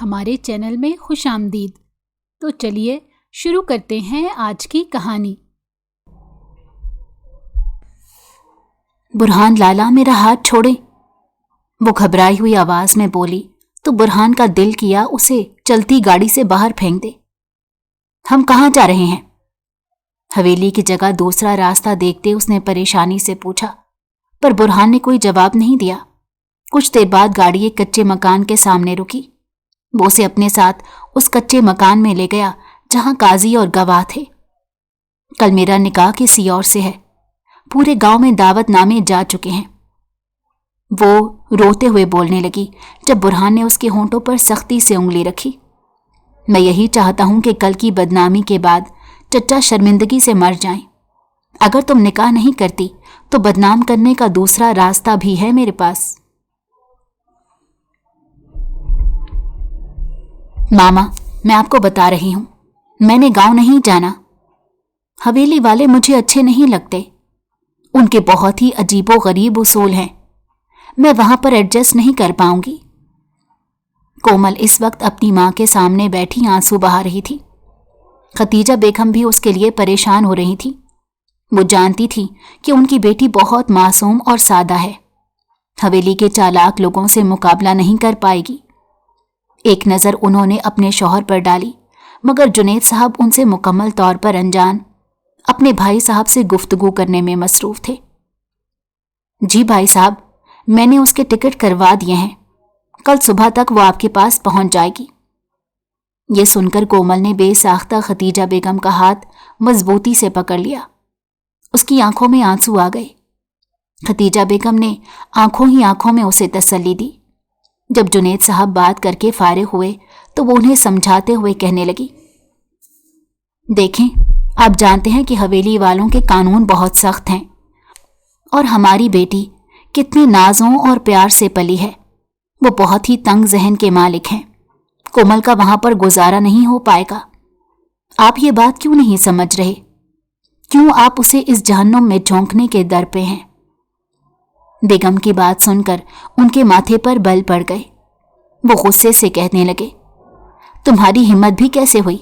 ہمارے چینل میں خوش آمدید۔ تو چلیے شروع کرتے ہیں آج کی کہانی۔ برہان لالا میرا ہاتھ چھوڑے، وہ گھبرائی ہوئی آواز میں بولی تو برہان کا دل کیا اسے چلتی گاڑی سے باہر پھینک دے۔ ہم کہاں جا رہے ہیں؟ حویلی کی جگہ دوسرا راستہ دیکھتے اس نے پریشانی سے پوچھا، پر برہان نے کوئی جواب نہیں دیا۔ کچھ دیر بعد گاڑی ایک کچے مکان کے سامنے رکی۔ وہ اسے اپنے ساتھ اس کچے مکان میں لے گیا جہاں قاضی اور گواہ تھے۔ کل میرا نکاح کسی اور سے ہے، پورے گاؤں میں دعوت نامے جا چکے ہیں۔ وہ روتے ہوئے بولنے لگی جب برہان نے اس کے ہونٹوں پر سختی سے انگلی رکھی۔ میں یہی چاہتا ہوں کہ کل کی بدنامی کے بعد چچا شرمندگی سے مر جائیں۔ اگر تم نکاح نہیں کرتی تو بدنام کرنے کا دوسرا راستہ بھی ہے میرے پاس۔ ماما، میں آپ کو بتا رہی ہوں، میں نے گاؤں نہیں جانا۔ حویلی والے مجھے اچھے نہیں لگتے، ان کے بہت ہی عجیب و غریب اصول ہیں، میں وہاں پر ایڈجسٹ نہیں کر پاؤں گی۔ کومل اس وقت اپنی ماں کے سامنے بیٹھی آنسو بہا رہی تھی۔ ختیجہ بیگم بھی اس کے لیے پریشان ہو رہی تھی۔ وہ جانتی تھی کہ ان کی بیٹی بہت معصوم اور سادہ ہے، حویلی کے چالاک لوگوں سے مقابلہ نہیں کر پائے گی۔ ایک نظر انہوں نے اپنے شوہر پر ڈالی، مگر جنید صاحب ان سے مکمل طور پر انجان، اپنے بھائی صاحب سے گفتگو کرنے میں مصروف تھے۔ جی بھائی صاحب، میں نے اس کے ٹکٹ کروا دیے ہیں، کل صبح تک وہ آپ کے پاس پہنچ جائے گی۔ یہ سن کر کومل نے بے ساختہ ختیجہ بیگم کا ہاتھ مضبوطی سے پکڑ لیا۔ اس کی آنکھوں میں آنسو آ گئے۔ ختیجہ بیگم نے آنکھوں ہی آنکھوں میں اسے تسلی دی۔ جب جنید صاحب بات کر کے فارغ ہوئے تو وہ انہیں سمجھاتے ہوئے کہنے لگی، دیکھیں، آپ جانتے ہیں کہ حویلی والوں کے قانون بہت سخت ہیں، اور ہماری بیٹی کتنے نازوں اور پیار سے پلی ہے، وہ بہت ہی تنگ ذہن کے مالک ہیں، کومل کا وہاں پر گزارا نہیں ہو پائے گا۔ آپ یہ بات کیوں نہیں سمجھ رہے؟ کیوں آپ اسے اس جہنم میں جھونکنے کے در پہ ہیں؟ بیگم کی بات سن کر ان کے ماتھے پر بل پڑ گئے۔ وہ غصے سے کہنے لگے، تمہاری ہمت بھی کیسے ہوئی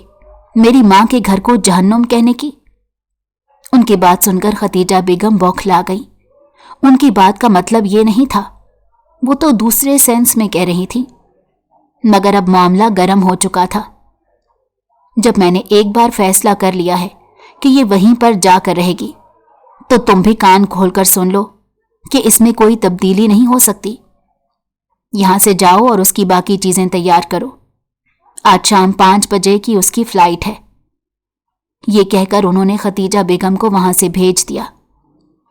میری ماں کے گھر کو جہنم کہنے کی؟ ان کی بات سن کر ختیجہ بیگم بوکھلا گئی۔ ان کی بات کا مطلب یہ نہیں تھا، وہ تو دوسرے سینس میں کہہ رہی تھی، مگر اب معاملہ گرم ہو چکا تھا۔ جب میں نے ایک بار فیصلہ کر لیا ہے کہ یہ وہیں پر جا کر رہے گی، تو تم بھی کان کھول کر سن لو کہ اس میں کوئی تبدیلی نہیں ہو سکتی۔ یہاں سے جاؤ اور اس کی باقی چیزیں تیار کرو، آج شام 5 بجے کی اس کی فلائٹ ہے۔ یہ کہہ کر انہوں نے ختیجہ بیگم کو وہاں سے بھیج دیا،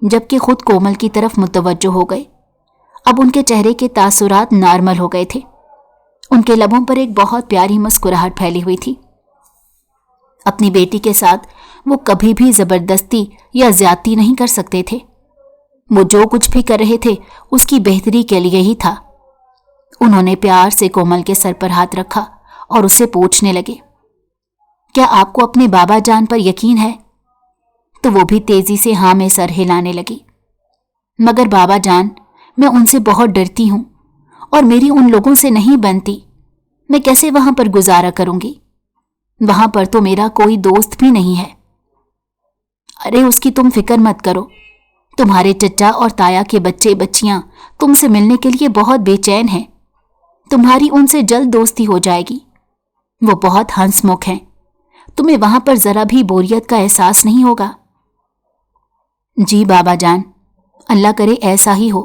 جبکہ خود کومل کی طرف متوجہ ہو گئے۔ اب ان کے چہرے کے تاثرات نارمل ہو گئے تھے، ان کے لبوں پر ایک بہت پیاری مسکراہٹ پھیلی ہوئی تھی۔ اپنی بیٹی کے ساتھ وہ کبھی بھی زبردستی یا زیادتی نہیں کر سکتے تھے۔ وہ جو کچھ بھی کر رہے تھے اس کی بہتری کے لیے ہی تھا۔ انہوں نے پیار سے کومل کے سر پر ہاتھ رکھا اور اسے پوچھنے لگے، کیا آپ کو اپنے بابا جان پر یقین ہے؟ تو وہ بھی تیزی سے ہاں میں سر ہلانے لگی۔ مگر بابا جان، میں ان سے بہت ڈرتی ہوں اور میری ان لوگوں سے نہیں بنتی، میں کیسے وہاں پر گزارا کروں گی؟ وہاں پر تو میرا کوئی دوست بھی نہیں ہے۔ ارے اس کی تم فکر مت کرو، تمہارے چچا اور تایا کے بچے بچیاں تم سے ملنے کے لیے بہت بے چین ہیں، تمہاری ان سے جلد دوستی ہو جائے گی، وہ بہت ہنس مکھ ہیں، تمہیں وہاں پر ذرا بھی بوریت کا احساس نہیں ہوگا۔ جی بابا جان، اللہ کرے ایسا ہی ہو،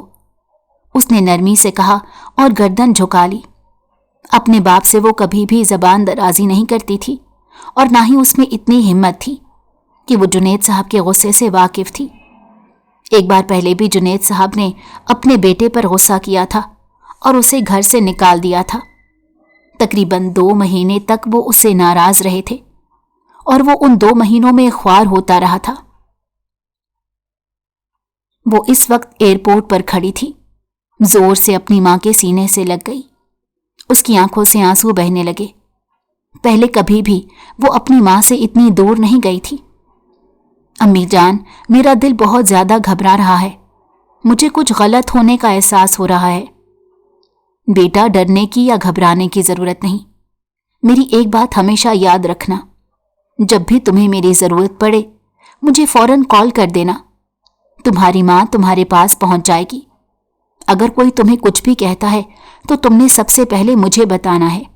اس نے نرمی سے کہا اور گردن جھکا لی۔ اپنے باپ سے وہ کبھی بھی زبان درازی نہیں کرتی تھی، اور نہ ہی اس میں اتنی ہمت تھی کہ وہ جنید صاحب کے غصے سے واقف تھی۔ ایک بار پہلے بھی جنید صاحب نے اپنے بیٹے پر غصہ کیا تھا اور اسے گھر سے نکال دیا تھا۔ تقریباً 2 مہینے تک وہ اس سے ناراض رہے تھے، اور وہ ان 2 مہینوں میں خوار ہوتا رہا تھا۔ وہ اس وقت ایئرپورٹ پر کھڑی تھی، زور سے اپنی ماں کے سینے سے لگ گئی۔ اس کی آنکھوں سے آنسو بہنے لگے۔ پہلے کبھی بھی وہ اپنی ماں سے اتنی دور نہیں گئی تھی۔ امی جان، میرا دل بہت زیادہ گھبرا رہا ہے، مجھے کچھ غلط ہونے کا احساس ہو رہا ہے۔ بیٹا، ڈرنے کی یا گھبرانے کی ضرورت نہیں، मेरी एक बात हमेशा याद रखना, जब भी तुम्हें मेरी जरूरत पड़े मुझे फौरन कॉल कर देना। तुम्हारी माँ तुम्हारे पास पहुंच जाएगी। अगर कोई तुम्हें कुछ भी कहता है तो तुमने सबसे पहले मुझे बताना है।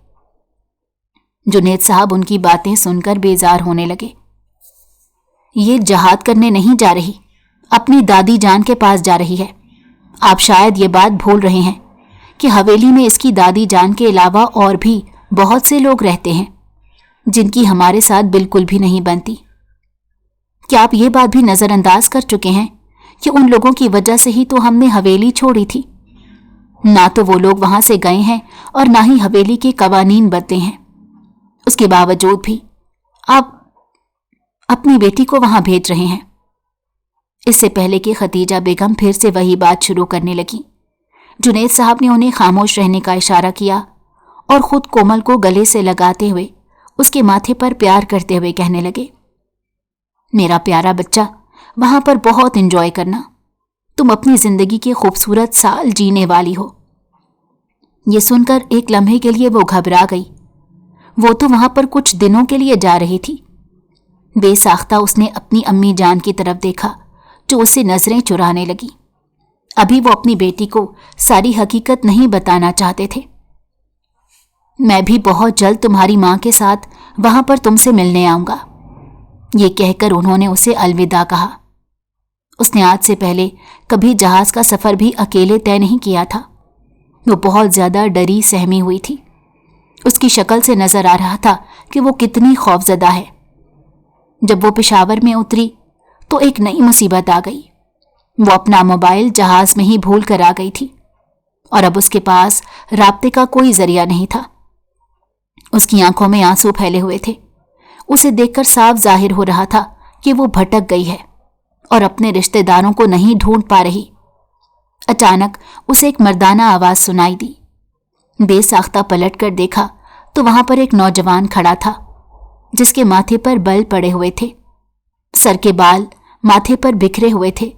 जुनैद साहब उनकी बातें सुनकर बेजार होने लगे। ये जहाद करने नहीं जा रही, अपनी दादी जान के पास जा रही है। आप शायद ये बात भूल रहे हैं कि हवेली में इसकी दादी जान के अलावा और भी बहुत से लोग रहते हैं जिनकी हमारे साथ बिल्कुल भी नहीं बनती। क्या आप ये बात भी नजरअंदाज कर चुके हैं कि उन लोगों की वजह से ही तो हमने हवेली छोड़ी थी? ना तो वो लोग वहां से गए हैं और ना ही हवेली के कवानीन बदले हैं। उसके बावजूद भी आप अपनी बेटी को वहां भेज रहे हैं। इससे पहले कि खतीजा बेगम फिर से वही बात शुरू करने लगी, जुनैद साहब ने उन्हें खामोश रहने का इशारा किया और खुद कोमल को गले से लगाते हुए उसके माथे पर प्यार करते हुए कहने लगे, मेरा प्यारा बच्चा, वहां पर बहुत एंजॉय करना। तुम अपनी जिंदगी के खूबसूरत साल जीने वाली हो। ये सुनकर एक लम्हे के लिए वो घबरा गई। वो तो वहां पर कुछ दिनों के लिए जा रही थी। बेसाख्ता उसने अपनी अम्मी जान की तरफ देखा जो उससे नजरें चुराने लगी। अभी वो अपनी बेटी को सारी हकीकत नहीं बताना चाहते थे। मैं भी बहुत जल्द तुम्हारी मां के साथ वहां पर तुमसे मिलने आऊंगा। ये कहकर उन्होंने उसे अलविदा कहा। उसने आज से पहले कभी जहाज का सफर भी अकेले तय नहीं किया था। वो बहुत ज्यादा डरी सहमी हुई थी। उसकी शक्ल से नजर आ रहा था कि वो कितनी खौफजदा है। जब वो पेशावर में उतरी तो एक नई मुसीबत आ गई। वो अपना मोबाइल जहाज में ही भूल कर आ गई थी और अब उसके पास राब्ते का कोई जरिया नहीं था। उसकी आंखों में आंसू फैले हुए थे। उसे देखकर साफ जाहिर हो रहा था कि वो भटक गई है और अपने रिश्तेदारों को नहीं ढूंढ पा रही। अचानक उसे एक मर्दाना आवाज सुनाई दी। बेसाख्ता पलट कर देखा तो वहां पर एक नौजवान खड़ा था जिसके माथे पर बल पड़े हुए थे। सर के बाल माथे पर बिखरे हुए थे,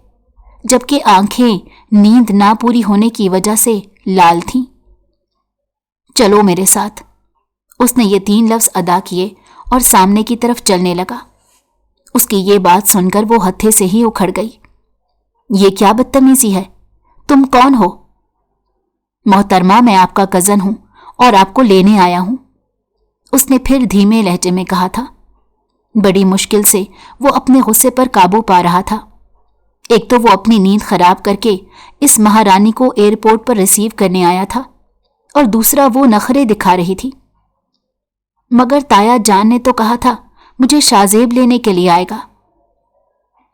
जबकि आंखें नींद ना पूरी होने की वजह से लाल थीं। चलो मेरे साथ, उसने ये 3 लफ्ज अदा किए और सामने की तरफ चलने लगा। उसकी ये बात सुनकर वो हत्थे से ही उखड़ गई। ये क्या बदतमीजी है? तुम कौन हो? मोहतरमा, मैं आपका कजन हूं और आपको लेने आया हूं, उसने फिर धीमे लहजे में कहा था। बड़ी मुश्किल से वो अपने गुस्से पर काबू पा रहा था। एक तो वो अपनी नींद खराब करके इस महारानी को एयरपोर्ट पर रिसीव करने आया था और दूसरा वो नखरे दिखा रही थी। मगर ताया जान ने तो कहा था मुझे शाजेब लेने के लिए आएगा।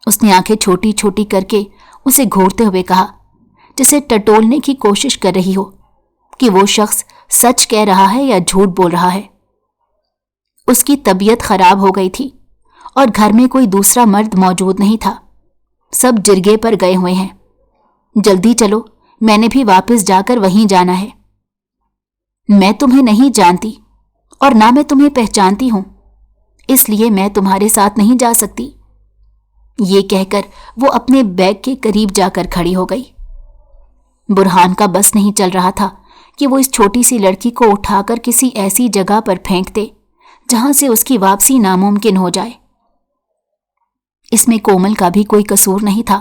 उसने आंखें छोटी छोटी करके उसे घूरते हुए कहा, जिसे टटोलने की कोशिश कर रही हो कि वो शख्स सच कह रहा है या झूठ बोल रहा है। उसकी तबीयत खराब हो गई थी और घर में कोई दूसरा मर्द मौजूद नहीं था। सब जिरगे पर गए हुए हैं। जल्दी चलो, मैंने भी वापस जाकर वहीं जाना है। मैं तुम्हें नहीं जानती और ना मैं तुम्हें पहचानती हूं, इसलिए मैं तुम्हारे साथ नहीं जा सकती। ये कहकर वो अपने बैग के करीब जाकर खड़ी हो गई। बुरहान का बस नहीं चल रहा था कि वो इस छोटी सी लड़की को उठाकर किसी ऐसी जगह पर फेंक दे जहां से उसकी वापसी नामुमकिन हो जाए। इसमें कोमल का भी कोई कसूर नहीं था।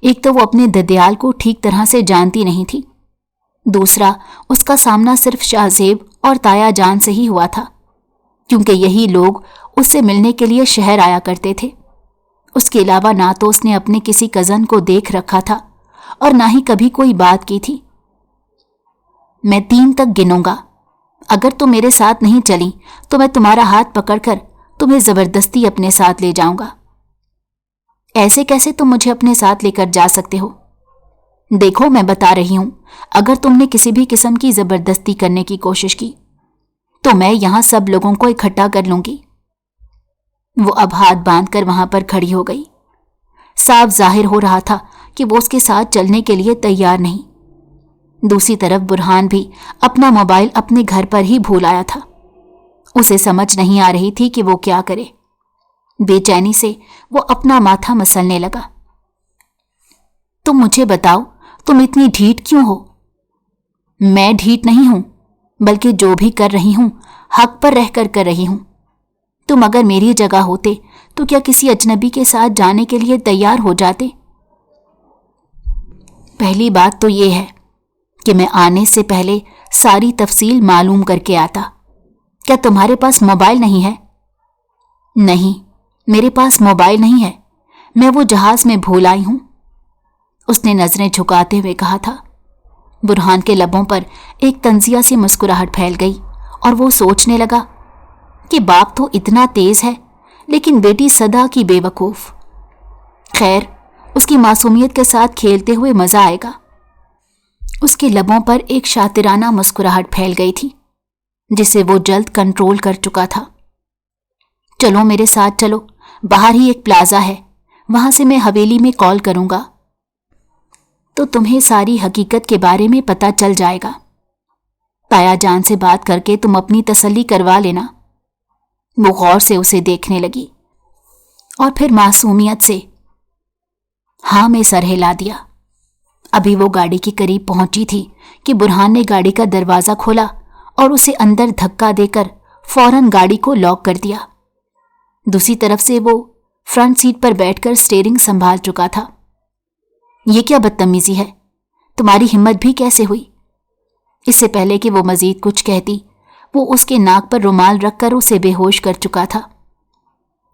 एक तो वो अपने ददयाल को ठीक तरह से जानती नहीं थी, दूसरा उसका सामना सिर्फ शाहजेब और ताया जान से ही हुआ था, क्योंकि यही लोग उससे मिलने के लिए शहर आया करते थे। उसके अलावा ना तो उसने अपने किसी कजन को देख रखा था और ना ही कभी कोई बात की थी। मैं 3 तक गिनूंगा। अगर तुम मेरे साथ नहीं चली तो मैं तुम्हारा हाथ पकड़कर तुम्हें जबरदस्ती अपने साथ ले जाऊंगा। ऐसे कैसे तुम मुझे अपने साथ लेकर जा सकते हो? देखो, मैं बता रही हूं, अगर तुमने किसी भी किस्म की जबरदस्ती करने की कोशिश की तो मैं यहां सब लोगों को इकट्ठा कर लूंगी। वो अब हाथ बांधकर वहां पर खड़ी हो गई। साफ जाहिर हो रहा था कि वो उसके साथ चलने के लिए तैयार नहीं। दूसरी तरफ बुरहान भी अपना मोबाइल अपने घर पर ही भूल आया था। उसे समझ नहीं आ रही थी कि वो क्या करे। बेचैनी से वो अपना माथा मसलने लगा। तुम मुझे बताओ, तुम इतनी ढीठ क्यों हो? मैं ढीठ नहीं हूं, बल्कि जो भी कर रही हूं हक पर रहकर कर रही हूं। तुम अगर मेरी जगह होते तो क्या किसी अजनबी के साथ जाने के लिए तैयार हो जाते? पहली बात तो ये है कि मैं आने से पहले सारी तफसील मालूम करके आता। क्या तुम्हारे पास मोबाइल नहीं है? नहीं, मेरे पास मोबाइल नहीं है, मैं वो जहाज में भूल आई हूं, उसने नजरें झुकाते हुए कहा था। बुरहान के लबों पर एक तंजिया सी मुस्कुराहट फैल गई और वो सोचने लगा कि बाप तो इतना तेज है लेकिन बेटी सदा की बेवकूफ। खैर, उसकी मासूमियत के साथ खेलते हुए मजा आएगा। उसके लबों पर एक शातिराना मुस्कुराहट फैल गई थी जिसे वो जल्द कंट्रोल कर चुका था। चलो मेरे साथ चलो, बाहर ही एक प्लाजा है, वहां से मैं हवेली में कॉल करूंगा तो तुम्हें सारी हकीकत के बारे में पता चल जाएगा। ताया जान से बात करके तुम अपनी तसल्ली करवा लेना। वो गौर से उसे देखने लगी और फिर मासूमियत से हाँ में सर हिला दिया। अभी वो गाड़ी के करीब पहुंची थी कि बुरहान ने गाड़ी का दरवाजा खोला और उसे अंदर धक्का देकर फौरन गाड़ी को लॉक कर दिया। दूसरी तरफ से वो फ्रंट सीट पर बैठकर स्टीयरिंग संभाल चुका था। ये क्या बदतमीजी है, तुम्हारी हिम्मत भी कैसे हुई? इससे पहले कि वो मजीद कुछ कहती, वो उसके नाक पर रुमाल रखकर उसे बेहोश कर चुका था।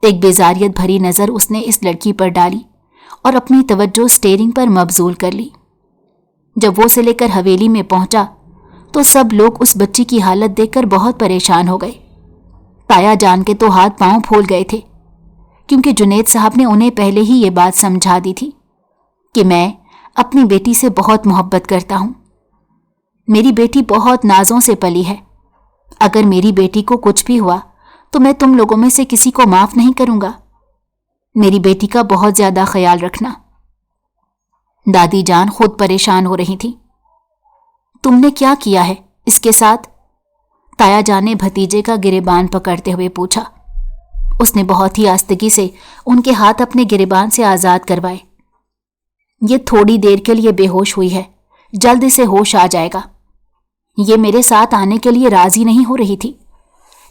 एक बेजारियत भरी नजर उसने इस लड़की पर डाली और अपनी तवज्जो स्टीयरिंग पर मबजूल कर ली। जब वो उसे लेकर हवेली में पहुंचा तो सब लोग उस बच्ची की हालत देखकर बहुत परेशान हो गए। ताया जान के तो हाथ पांव फूल गए थे क्योंकि जुनैद साहब ने उन्हें पहले ही ये बात समझा दी थी कि मैं अपनी बेटी से बहुत मोहब्बत करता हूं। मेरी बेटी बहुत नाजों से पली है। अगर मेरी बेटी को कुछ भी हुआ तो मैं तुम लोगों में से किसी को माफ नहीं करूंगा। मेरी बेटी का बहुत ज्यादा ख्याल रखना। दादी जान खुद परेशान हो रही थी। तुमने क्या किया है इसके साथ? ताया जान ने भतीजे का गिरेबान पकड़ते हुए पूछा। उसने बहुत ही आस्तगी से उनके हाथ अपने गिरेबान से आजाद करवाए। ये थोड़ी देर के लिए बेहोश हुई है, जल्द इसे होश आ जाएगा। ये मेरे साथ आने के लिए राजी नहीं हो रही थी।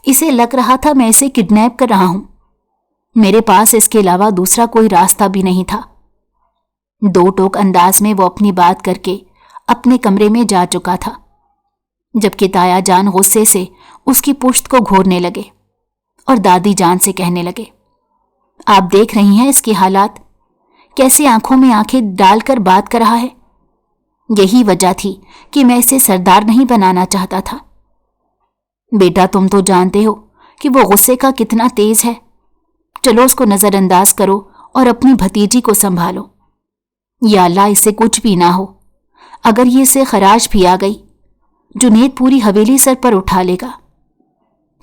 इसे लग रहा था मैं इसे किडनैप कर रहा हूं। मेरे पास इसके अलावा दूसरा कोई रास्ता भी नहीं था। दो टोक अंदाज में वो अपनी बात करके अपने कमरे में जा चुका था, जबकि ताया जान गुस्से से उसकी पुश्त को घूरने लगे और दादी जान से कहने लगे, आप देख रही हैं इसकी हालात, कैसे आंखों में आंखें डालकर बात कर रहा है। यही वजह थी कि मैं इसे सरदार नहीं बनाना चाहता था। बेटा, तुम तो जानते हो कि वो गुस्से का कितना तेज है। चलो उसको नजरअंदाज करो और अपनी भतीजी को संभालो। या अल्लाह, इससे कुछ भी ना हो। अगर ये इसे खराश भी आ गई, जुनैद पूरी हवेली सर पर उठा लेगा।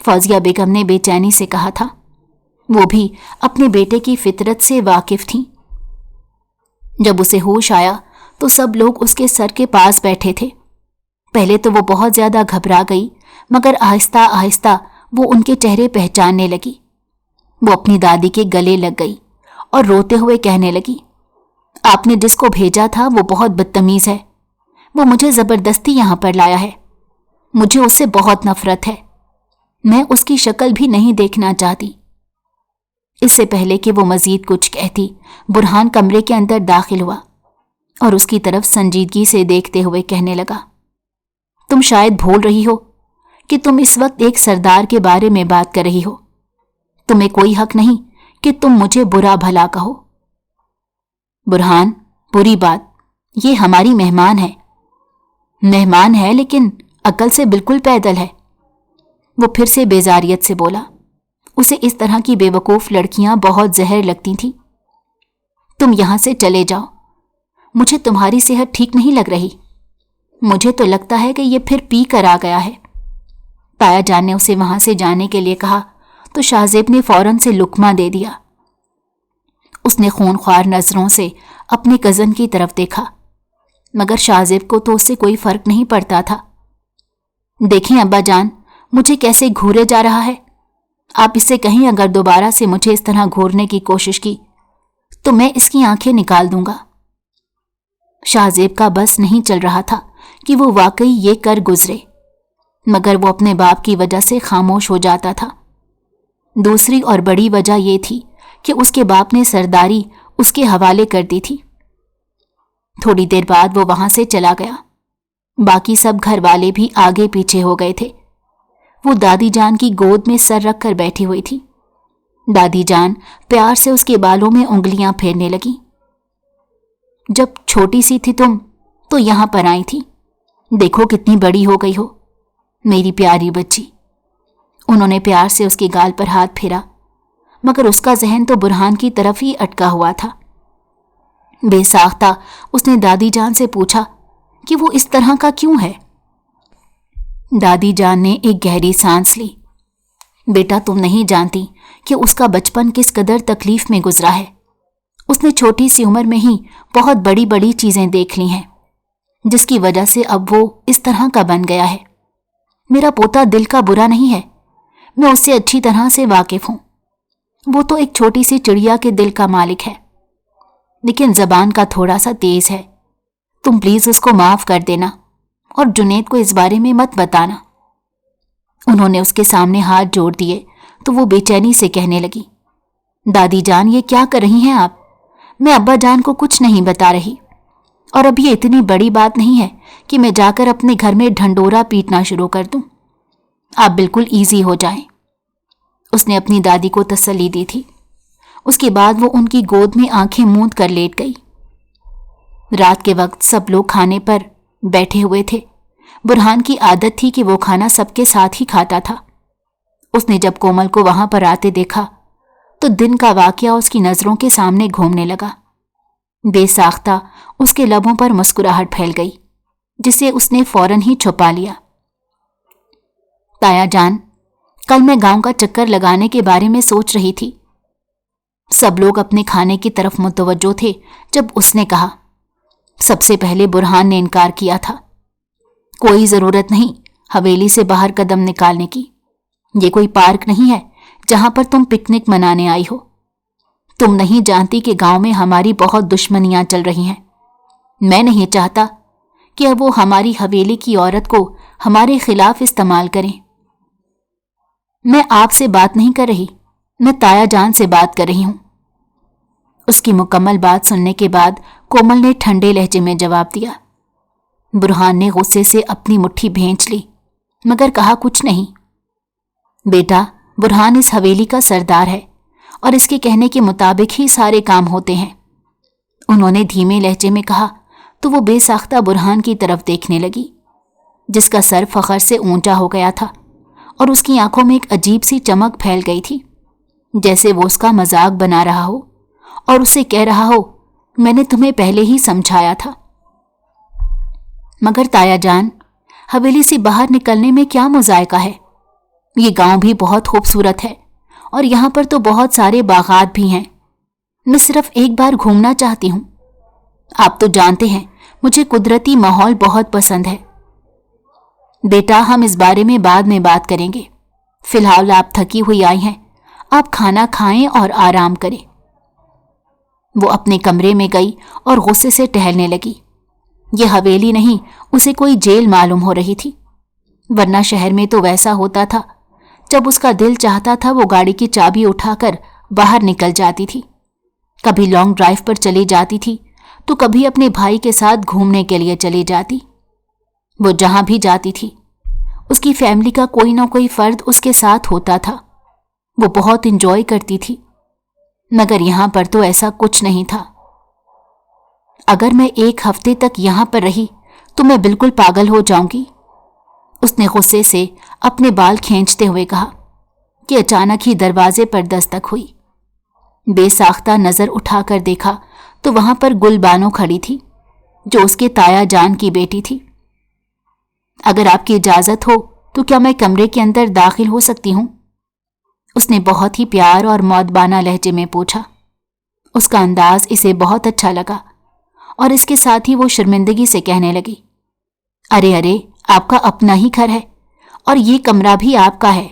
फौजिया बेगम ने बेचैनी से कहा था। वो भी अपने बेटे की फितरत से वाकिफ थी। जब उसे होश आया तो सब लोग उसके सर के पास बैठे थे। पहले तो वो बहुत ज्यादा घबरा गई, मगर आहिस्ता आहिस्ता वो उनके चेहरे पहचानने लगी। वो अपनी दादी के गले लग गई और रोते हुए कहने लगी, आपने जिसको भेजा था वो बहुत बदतमीज है। वो मुझे जबरदस्ती यहां पर लाया है। मुझे उससे बहुत नफरत है। मैं उसकी शक्ल भी नहीं देखना चाहती। इससे पहले कि वो मजीद कुछ कहती, बुरहान कमरे के अंदर दाखिल हुआ और उसकी तरफ संजीदगी से देखते हुए कहने लगा, तुम शायद भूल रही हो कि तुम इस वक्त एक सरदार के बारे में बात कर रही हो। तुम्हें कोई हक नहीं कि तुम मुझे बुरा भला कहो। बुरहान, बुरी बात, ये हमारी मेहमान है। मेहमान है लेकिन अकल से बिल्कुल पैदल है। वो फिर से बेजारियत से बोला। उसे इस तरह की बेवकूफ लड़कियां बहुत जहर लगती थीं। तुम यहां से चले जाओ। मुझे तुम्हारी सेहत ठीक नहीं लग रही। मुझे तो लगता है कि ये फिर पी कर आ गया है। ताया जान ने उसे वहां से जाने के लिए कहा तो शाहजेब ने फौरन से लुकमा दे दिया। उसने खूनख्वार नजरों से अपने कजन की तरफ देखा, मगर शाहजेब को तो उससे कोई फर्क नहीं पड़ता था। देखें अब्बा जान, मुझे कैसे घूरे जा रहा है। आप इससे कहीं अगर दोबारा से मुझे इस तरह घूरने की कोशिश की तो मैं इसकी आंखें निकाल दूंगा। शाहजेब का बस नहीं चल रहा था कि वो वाकई ये कर गुजरे। मगर वो अपने बाप की वजह से खामोश हो जाता था। दूसरी और बड़ी वजह ये थी कि उसके बाप ने सरदारी उसके हवाले कर दी थी। थोड़ी देर बाद वो वहां से चला गया। बाकी सब घर वाले भी आगे पीछे हो गए थे। वो दादी जान की गोद में सर रख कर बैठी हुई थी। दादी जान प्यार से उसके बालों में उंगलियां फेरने लगी। जब छोटी सी थी तुम तो यहां पर आई थी, देखो कितनी बड़ी हो गई हो मेरी प्यारी बच्ची। उन्होंने प्यार से उसके गाल पर हाथ फेरा, मगर उसका जहन तो बुरहान की तरफ ही अटका हुआ था। बेसाख्ता उसने दादी जान से पूछा कि वो इस तरह का क्यों है। दादी जान ने एक गहरी सांस ली। बेटा, तुम नहीं जानती कि उसका बचपन किस कदर तकलीफ में गुजरा है। उसने छोटी सी उम्र में ही बहुत बड़ी बड़ी चीजें देख ली हैं, जिसकी वजह से अब वो इस तरह का बन गया है। मेरा पोता दिल का बुरा नहीं है, मैं उससे अच्छी तरह से वाकिफ हूं। वो तो एक छोटी सी चिड़िया के दिल का मालिक है, लेकिन जबान का थोड़ा सा तेज है। तुम प्लीज उसको माफ कर देना और जुनैद को इस बारे में मत बताना। उन्होंने उसके सामने हाथ जोड़ दिए तो वो बेचैनी से कहने लगी, दादी जान, ये क्या कर रही हैं आप? मैं अब्बा जान को कुछ नहीं बता रही, और अब ये इतनी बड़ी बात नहीं है कि मैं जाकर अपने घर में ढंडोरा पीटना शुरू कर दूं। आप बिल्कुल ईजी हो जाएं। उसने अपनी दादी को तसल्ली दी थी। उसके बाद वो उनकी गोद में आंखें मूंद कर लेट गई। रात के वक्त सब लोग खाने पर बैठे हुए थे। बुरहान की आदत थी कि वो खाना सबके साथ ही खाता था। उसने जब कोमल को वहां पर आते देखा तो दिन का वाकया उसकी नजरों के सामने घूमने लगा। बेसाख्ता उसके लबों पर मुस्कुराहट फैल गई, जिसे उसने फौरन ही छुपा लिया। ताया जान, कल मैं गांव का चक्कर लगाने के बारे में सोच रही थी। सब लोग अपने खाने की तरफ मुतवज्जो थे जब उसने कहा। सबसे पहले बुरहान ने इनकार किया था। कोई जरूरत नहीं हवेली से बाहर कदम निकालने की। ये कोई पार्क नहीं है जहां पर तुम पिकनिक मनाने आई हो। तुम नहीं जानती कि गांव में हमारी बहुत दुश्मनियां चल रही हैं। मैं नहीं चाहता कि अब वो हमारी हवेली की औरत को हमारे खिलाफ इस्तेमाल करें। मैं आपसे बात नहीं कर रही, मैं ताया जान से बात कर रही हूं। उसकी मुकम्मल बात सुनने के बाद कोमल ने ठंडे लहजे में जवाब दिया। बुरहान ने गुस्से से अपनी मुट्ठी भींच ली, मगर कहा कुछ नहीं। बेटा, बुरहान इस हवेली का सरदार है और इसके कहने के मुताबिक ही सारे काम होते हैं। उन्होंने धीमे लहजे में कहा तो वो बेसाख्ता बुरहान की तरफ देखने लगी, जिसका सर फखर से ऊंचा हो गया था और उसकी आंखों में एक अजीब सी चमक फैल गई थी, जैसे वो उसका मजाक बना रहा हो और उसे कह रहा हो, मैंने तुम्हें पहले ही समझाया था। मगर ताया जान, हवेली से बाहर निकलने में क्या मुजायका है? ये गांव भी बहुत खूबसूरत है और यहां पर तो बहुत सारे बागात भी हैं। मैं सिर्फ एक बार घूमना चाहती हूं। आप तो जानते हैं मुझे कुदरती माहौल बहुत पसंद है। बेटा, हम इस बारे में बाद में बात करेंगे। फिलहाल आप थकी हुई आई हैं, आप खाना खाएं और आराम करें। वो अपने कमरे में गई और गुस्से से टहलने लगी। यह हवेली नहीं, उसे कोई जेल मालूम हो रही थी। वरना शहर में तो वैसा होता था, जब उसका दिल चाहता था वो गाड़ी की चाबी उठाकर बाहर निकल जाती थी। कभी लॉन्ग ड्राइव पर चली जाती थी तो कभी अपने भाई के साथ घूमने के लिए चली जाती। वो जहां भी जाती थी उसकी फैमिली का कोई ना कोई फर्द उसके साथ होता था। वो बहुत इंजॉय करती थी, मगर यहां पर तो ऐसा कुछ नहीं था। अगर मैं एक हफ्ते तक यहां पर रही तो मैं बिल्कुल पागल हो जाऊंगी। उसने गुस्से से अपने बाल खींचते हुए कहा कि अचानक ही दरवाजे पर दस्तक हुई। बेसाख्ता नजर उठाकर देखा तो वहां पर गुलबानो खड़ी थी, जो उसके ताया जान की बेटी थी। अगर आपकी इजाजत हो तो क्या मैं कमरे के अंदर दाखिल हो सकती हूं? उसने बहुत ही प्यार और मौदबाना लहजे में पूछा। उसका अंदाज इसे बहुत अच्छा लगा और इसके साथ ही वो शर्मिंदगी से कहने लगी, अरे अरे, आपका अपना ही घर है और ये कमरा भी आपका है।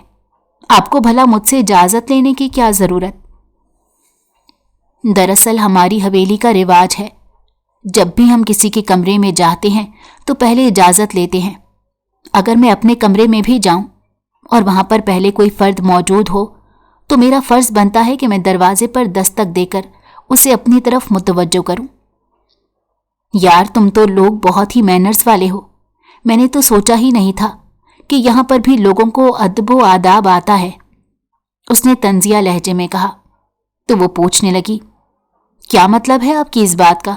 आपको भला मुझसे इजाजत लेने की क्या जरूरत? दरअसल हमारी हवेली का रिवाज है, जब भी हम किसी के कमरे में जाते हैं तो पहले इजाजत लेते हैं। अगर मैं अपने कमरे में भी जाऊं और वहां पर पहले कोई फर्द मौजूद हो तो मेरा फर्ज बनता है कि मैं दरवाजे पर दस्तक देकर उसे अपनी तरफ मुतवज्जो करूं। यार, तुम तो लोग बहुत ही मैनर्स वाले हो। मैंने तो सोचा ही नहीं था कि यहां पर भी लोगों को अदब व आदाब आता है, उसने तंजिया लहजे में कहा। तो वो पूछने लगी, क्या मतलब है आपकी इस बात का?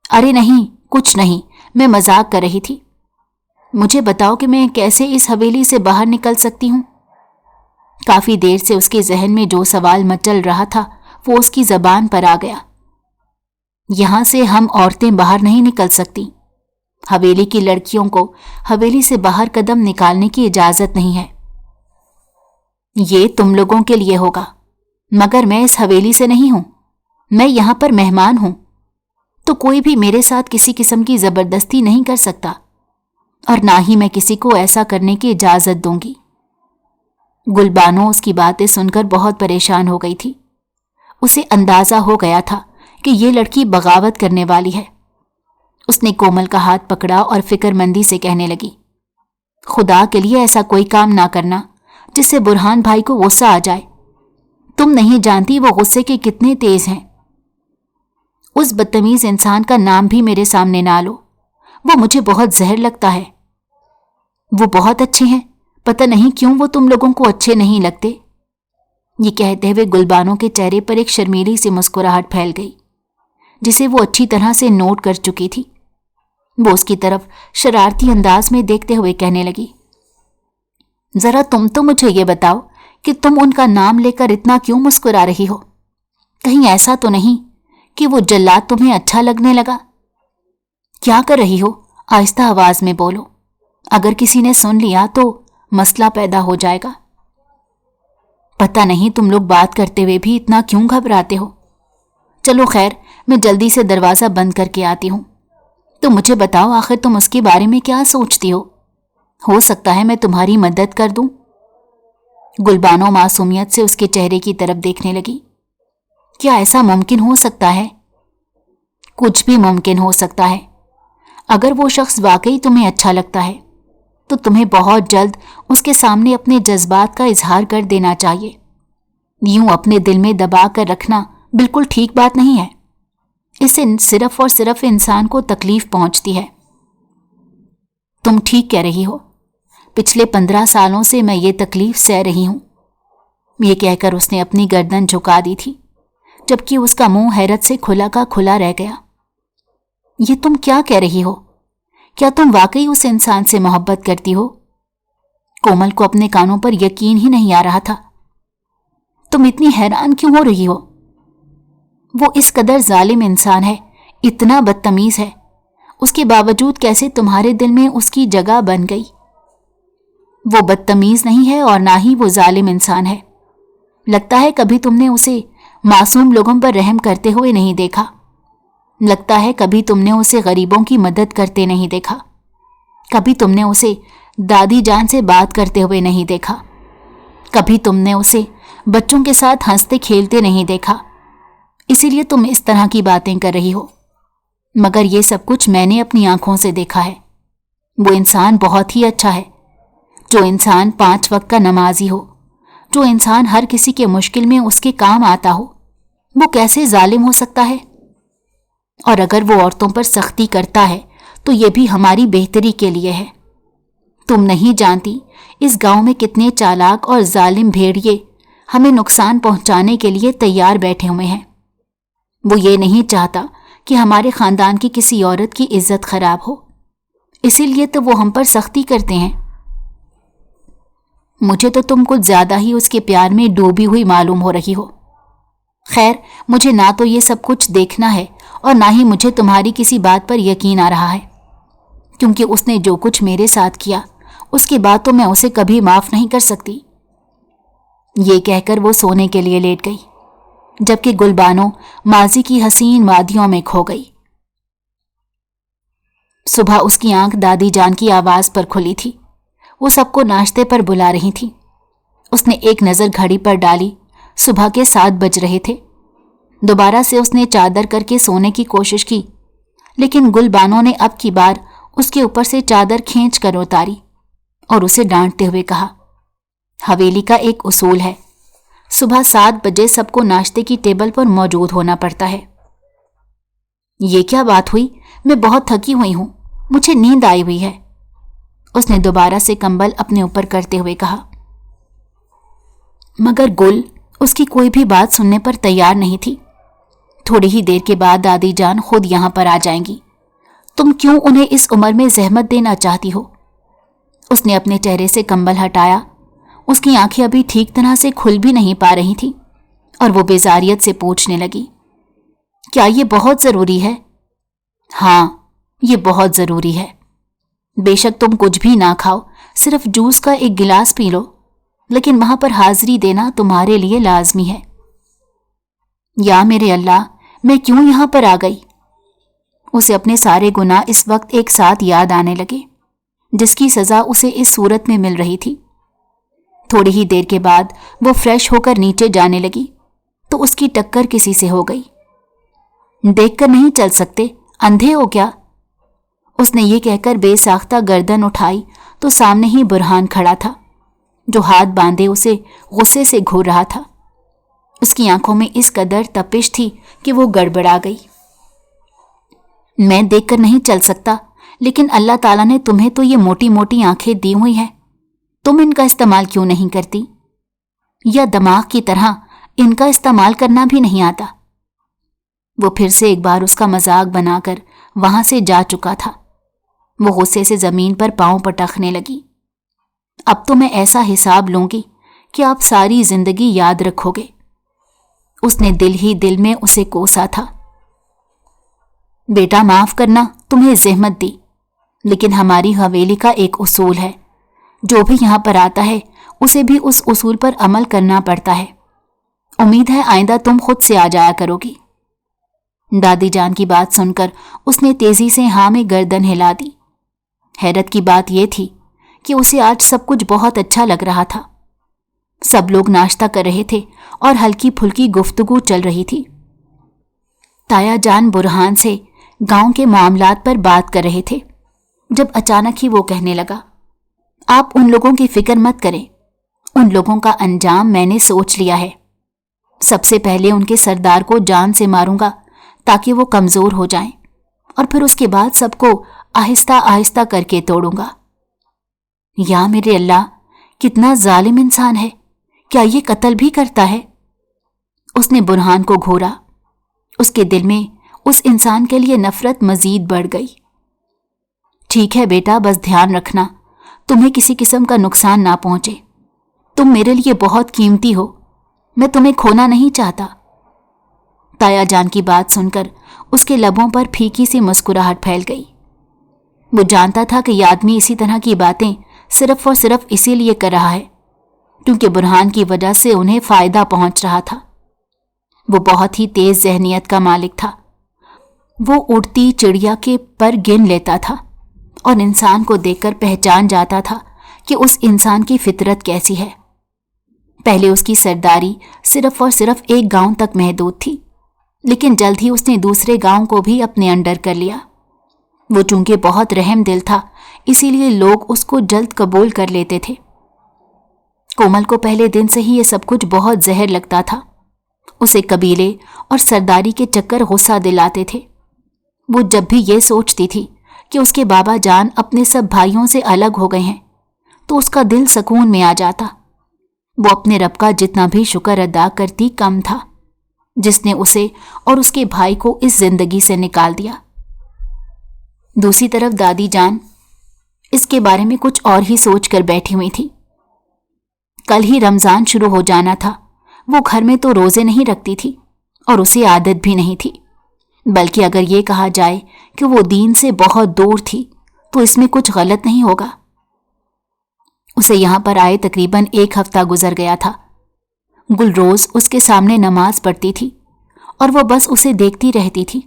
अरे नहीं, कुछ नहीं, मैं मजाक कर रही थी। मुझे बताओ कि मैं कैसे इस हवेली से बाहर निकल सकती हूं? काफी देर से उसके जहन में जो सवाल मचल रहा था वो उसकी जबान पर आ गया। यहां से हम औरतें बाहर नहीं निकल सकती। हवेली की लड़कियों को हवेली से बाहर कदम निकालने की इजाजत नहीं है। ये तुम लोगों के लिए होगा, मगर मैं इस हवेली से नहीं हूं। मैं यहां पर मेहमान हूं, तो कोई भी मेरे साथ किसी किस्म की जबरदस्ती नहीं कर सकता और ना ही मैं किसी को ऐसा करने की इजाजत दूंगी। गुलबानो उसकी बातें सुनकर बहुत परेशान हो गई थी। उसे अंदाजा हो गया था कि ये लड़की बगावत करने वाली है। उसने कोमल का हाथ पकड़ा और फिक्रमंदी से कहने लगी, खुदा के लिए ऐसा कोई काम ना करना जिससे बुरहान भाई को गुस्सा आ जाए। तुम नहीं जानती वो गुस्से के कितने तेज हैं। उस बदतमीज इंसान का नाम भी मेरे सामने ना लो, वो मुझे बहुत जहर लगता है। वो बहुत अच्छे हैं, पता नहीं क्यों वो तुम लोगों को अच्छे नहीं लगते। ये कहते हुए गुलबानो के चेहरे पर एक शर्मीली सी मुस्कुराहट फैल गई, जिसे वो अच्छी तरह से नोट कर चुकी थी। वो उसकी तरफ शरारती अंदाज में देखते हुए कहने लगी, जरा तुम तो मुझे ये बताओ कि तुम उनका नाम लेकर इतना क्यों मुस्कुरा रही हो? कहीं ऐसा तो नहीं कि वो जल्लाद तुम्हें अच्छा लगने लगा? क्या कर रही हो? आहिस्ता आवाज में बोलो, अगर किसी ने सुन लिया तो मसला पैदा हो जाएगा। पता नहीं तुम लोग बात करते हुए भी इतना क्यों घबराते हो। चलो खैर, मैं जल्दी से दरवाजा बंद करके आती हूं। तो मुझे बताओ, आखिर तुम उसके बारे में क्या सोचती हो सकता है मैं तुम्हारी मदद कर दूं। गुलबानो मासूमियत से उसके चेहरे की तरफ देखने लगी। क्या ऐसा मुमकिन हो सकता है? कुछ भी मुमकिन हो सकता है। अगर वो शख्स वाकई तुम्हें अच्छा लगता है तो तुम्हें बहुत जल्द उसके सामने अपने जज्बात का इजहार कर देना चाहिए। यूं अपने दिल में दबा कर रखना बिल्कुल ठीक बात नहीं है। इससे सिर्फ और सिर्फ इंसान को तकलीफ पहुंचती है। तुम ठीक कह रही हो, पिछले 15 सालों से मैं ये तकलीफ सह रही हूं। ये कहकर उसने अपनी गर्दन झुका दी थी, जबकि उसका मुंह हैरत से खुला का खुला रह गया। ये तुम क्या कह रही हो? क्या तुम वाकई उस इंसान से मोहब्बत करती हो? कोमल को अपने कानों पर यकीन ही नहीं आ रहा था। तुम इतनी हैरान क्यों हो रही हो? वो इस कदर जालिम इंसान है, इतना बदतमीज है, उसके बावजूद कैसे तुम्हारे दिल में उसकी जगह बन गई? वो बदतमीज नहीं है और ना ही वो जालिम इंसान है। लगता है कभी तुमने उसे मासूम लोगों पर रहम करते हुए नहीं देखा। लगता है कभी तुमने उसे गरीबों की मदद करते नहीं देखा। कभी तुमने उसे दादी जान से बात करते हुए नहीं देखा। कभी तुमने उसे बच्चों के साथ हंसते खेलते नहीं देखा। इसीलिए तुम इस तरह की बातें कर रही हो। मगर ये सब कुछ मैंने अपनी आंखों से देखा है। वो इंसान बहुत ही अच्छा है। जो इंसान 5 वक्त का नमाजी हो, जो इंसान हर किसी के मुश्किल में उसके काम आता हो, वो कैसे जालिम हो सकता है? और अगर वो औरतों पर सख्ती करता है तो ये भी हमारी बेहतरी के लिए है। तुम नहीं जानती इस गांव में कितने चालाक और जालिम भेड़िए हमें नुकसान पहुंचाने के लिए तैयार बैठे हुए हैं। वो ये नहीं चाहता कि हमारे खानदान की किसी औरत की इज्जत खराब हो, इसीलिए तो वो हम पर सख्ती करते हैं। मुझे तो तुम कुछ ज्यादा ही उसके प्यार में डूबी हुई मालूम हो रही हो। खैर, मुझे ना तो ये सब कुछ देखना है और ना ही मुझे तुम्हारी किसी बात पर यकीन आ रहा है, क्योंकि उसने जो कुछ मेरे साथ किया उसके बाद तो मैं उसे कभी माफ नहीं कर सकती। ये कहकर वो सोने के लिए लेट गई, जबकि गुलबानो माजी की हसीन वादियों में खो गई। सुबह उसकी आंख दादी जान की आवाज पर खुली थी। वो सबको नाश्ते पर बुला रही थी। उसने एक नजर घड़ी पर डाली। सुबह के 7 बज रहे थे। दोबारा से उसने चादर करके सोने की कोशिश की, लेकिन गुलबानो ने अब की बार उसके ऊपर से चादर खींच कर उतारी और उसे डांटते हुए कहा, हवेली का एक उसूल है, सुबह 7 बजे सबको नाश्ते की टेबल पर मौजूद होना पड़ता है। ये क्या बात हुई? मैं बहुत थकी हुई हूं, मुझे नींद आई हुई है, उसने दोबारा से कंबल अपने ऊपर करते हुए कहा। मगर गुल उसकी कोई भी बात सुनने पर तैयार नहीं थी। थोड़ी ही देर के बाद दादी जान खुद यहां पर आ जाएंगी। तुम क्यों उन्हें इस उम्र में जहमत देना चाहती हो? उसने अपने चेहरे से कंबल हटाया। उसकी आंखें अभी ठीक तरह से खुल भी नहीं पा रही थी और वो बेजारियत से पूछने लगी, क्या ये बहुत जरूरी है? हाँ, ये बहुत जरूरी है। बेशक तुम कुछ भी ना खाओ, सिर्फ जूस का एक गिलास पी लो, लेकिन वहां पर हाजिरी देना तुम्हारे लिए लाजमी है। या मेरे अल्लाह, मैं क्यों यहां पर आ गई? उसे अपने सारे गुनाह इस वक्त एक साथ याद आने लगे, जिसकी सजा उसे इस सूरत में मिल रही थी। थोड़ी ही देर के बाद वो फ्रेश होकर नीचे जाने लगी तो उसकी टक्कर किसी से हो गई। देखकर नहीं चल सकते, अंधे हो क्या? उसने ये कहकर बेसाख्ता गर्दन उठाई तो सामने ही बुरहान खड़ा था, जो हाथ बांधे उसे गुस्से से घूर रहा था। उसकी आंखों में इस कदर तपिश थी कि वो गड़बड़ा गई। मैं देखकर नहीं चल सकता, लेकिन अल्लाह ताला ने तुम्हें तो ये मोटी मोटी आंखें दी हुई हैं, तुम इनका इस्तेमाल क्यों नहीं करती? या दिमाग की तरह इनका इस्तेमाल करना भी नहीं आता? वो फिर से एक बार उसका मजाक बनाकर वहां से जा चुका था। वो गुस्से से जमीन पर पांव पटकने लगी। अब तो मैं ऐसा हिसाब लूंगी कि आप सारी जिंदगी याद रखोगे। उसने दिल ही दिल में उसे कोसा था। बेटा माफ करना, तुम्हें जहमत दी, लेकिन हमारी हवेली का एक उसूल है, जो भी यहां पर आता है उसे भी उस उसूल पर अमल करना पड़ता है। उम्मीद है आइंदा तुम खुद से आ जाया करोगी। दादी जान की बात सुनकर उसने तेजी से हाँ में गर्दन हिला दी। हैरत की बात यह थी कि उसे आज सब कुछ बहुत अच्छा लग रहा था। सब लोग नाश्ता कर रहे थे और हल्की फुल्की गुफ्तगू चल रही थी। ताया जान बुरहान से गांव के मामलात पर बात कर रहे थे, जब अचानक ही वो कहने लगा, आप उन लोगों की फिक्र मत करें, उन लोगों का अंजाम मैंने सोच लिया है। सबसे पहले उनके सरदार को जान से मारूंगा ताकि वो कमजोर हो जाएं, और फिर उसके बाद सबको आहिस्ता आहिस्ता करके तोड़ूंगा। या मेरे अल्लाह, कितना जालिम इंसान है, क्या ये कत्ल भी करता है? उसने बुरहान को घूरा। उसके दिल में उस इंसान के लिए नफरत मजीद बढ़ गई। ठीक है बेटा, बस ध्यान रखना तुम्हें किसी किस्म का नुकसान ना पहुंचे। तुम मेरे लिए बहुत कीमती हो, मैं तुम्हें खोना नहीं चाहता। ताया जान की बात सुनकर उसके लबों पर फीकी सी मुस्कुराहट फैल गई। वो जानता था कि यह आदमी इसी तरह की बातें सिर्फ और सिर्फ इसीलिए कर रहा है क्योंकि बुरहान की वजह से उन्हें फायदा पहुंच रहा था। वो बहुत ही तेज जहनियत का मालिक था। वो उड़ती चिड़िया के पर गिन लेता था और इंसान को देखकर पहचान जाता था कि उस इंसान की फितरत कैसी है। पहले उसकी सरदारी सिर्फ और सिर्फ एक गांव तक महदूद थी, लेकिन जल्द ही उसने दूसरे गांव को भी अपने अंडर कर लिया। वो चूंकि बहुत रहम दिल था, इसीलिए लोग उसको जल्द कबूल कर लेते थे। कोमल को पहले दिन से ही ये सब कुछ बहुत जहर लगता था। उसे कबीले और सरदारी के चक्कर गुस्सा दिलाते थे। वो जब भी ये सोचती थी कि उसके बाबा जान अपने सब भाइयों से अलग हो गए हैं, तो उसका दिल सुकून में आ जाता। वो अपने रब का जितना भी शुक्र अदा करती कम था, जिसने उसे और उसके भाई को इस जिंदगी से निकाल दिया। दूसरी तरफ दादी जान इसके बारे में कुछ और ही सोच कर बैठी हुई थी। कल ही रमजान शुरू हो जाना था। वो घर में तो रोजे नहीं रखती थी और उसे आदत भी नहीं थी, बल्कि अगर ये कहा जाए कि वो दीन से बहुत दूर थी तो इसमें कुछ गलत नहीं होगा। उसे यहां पर आए तकरीबन 1 हफ्ता गुजर गया था। गुलरोज उसके सामने नमाज पढ़ती थी और वो बस उसे देखती रहती थी।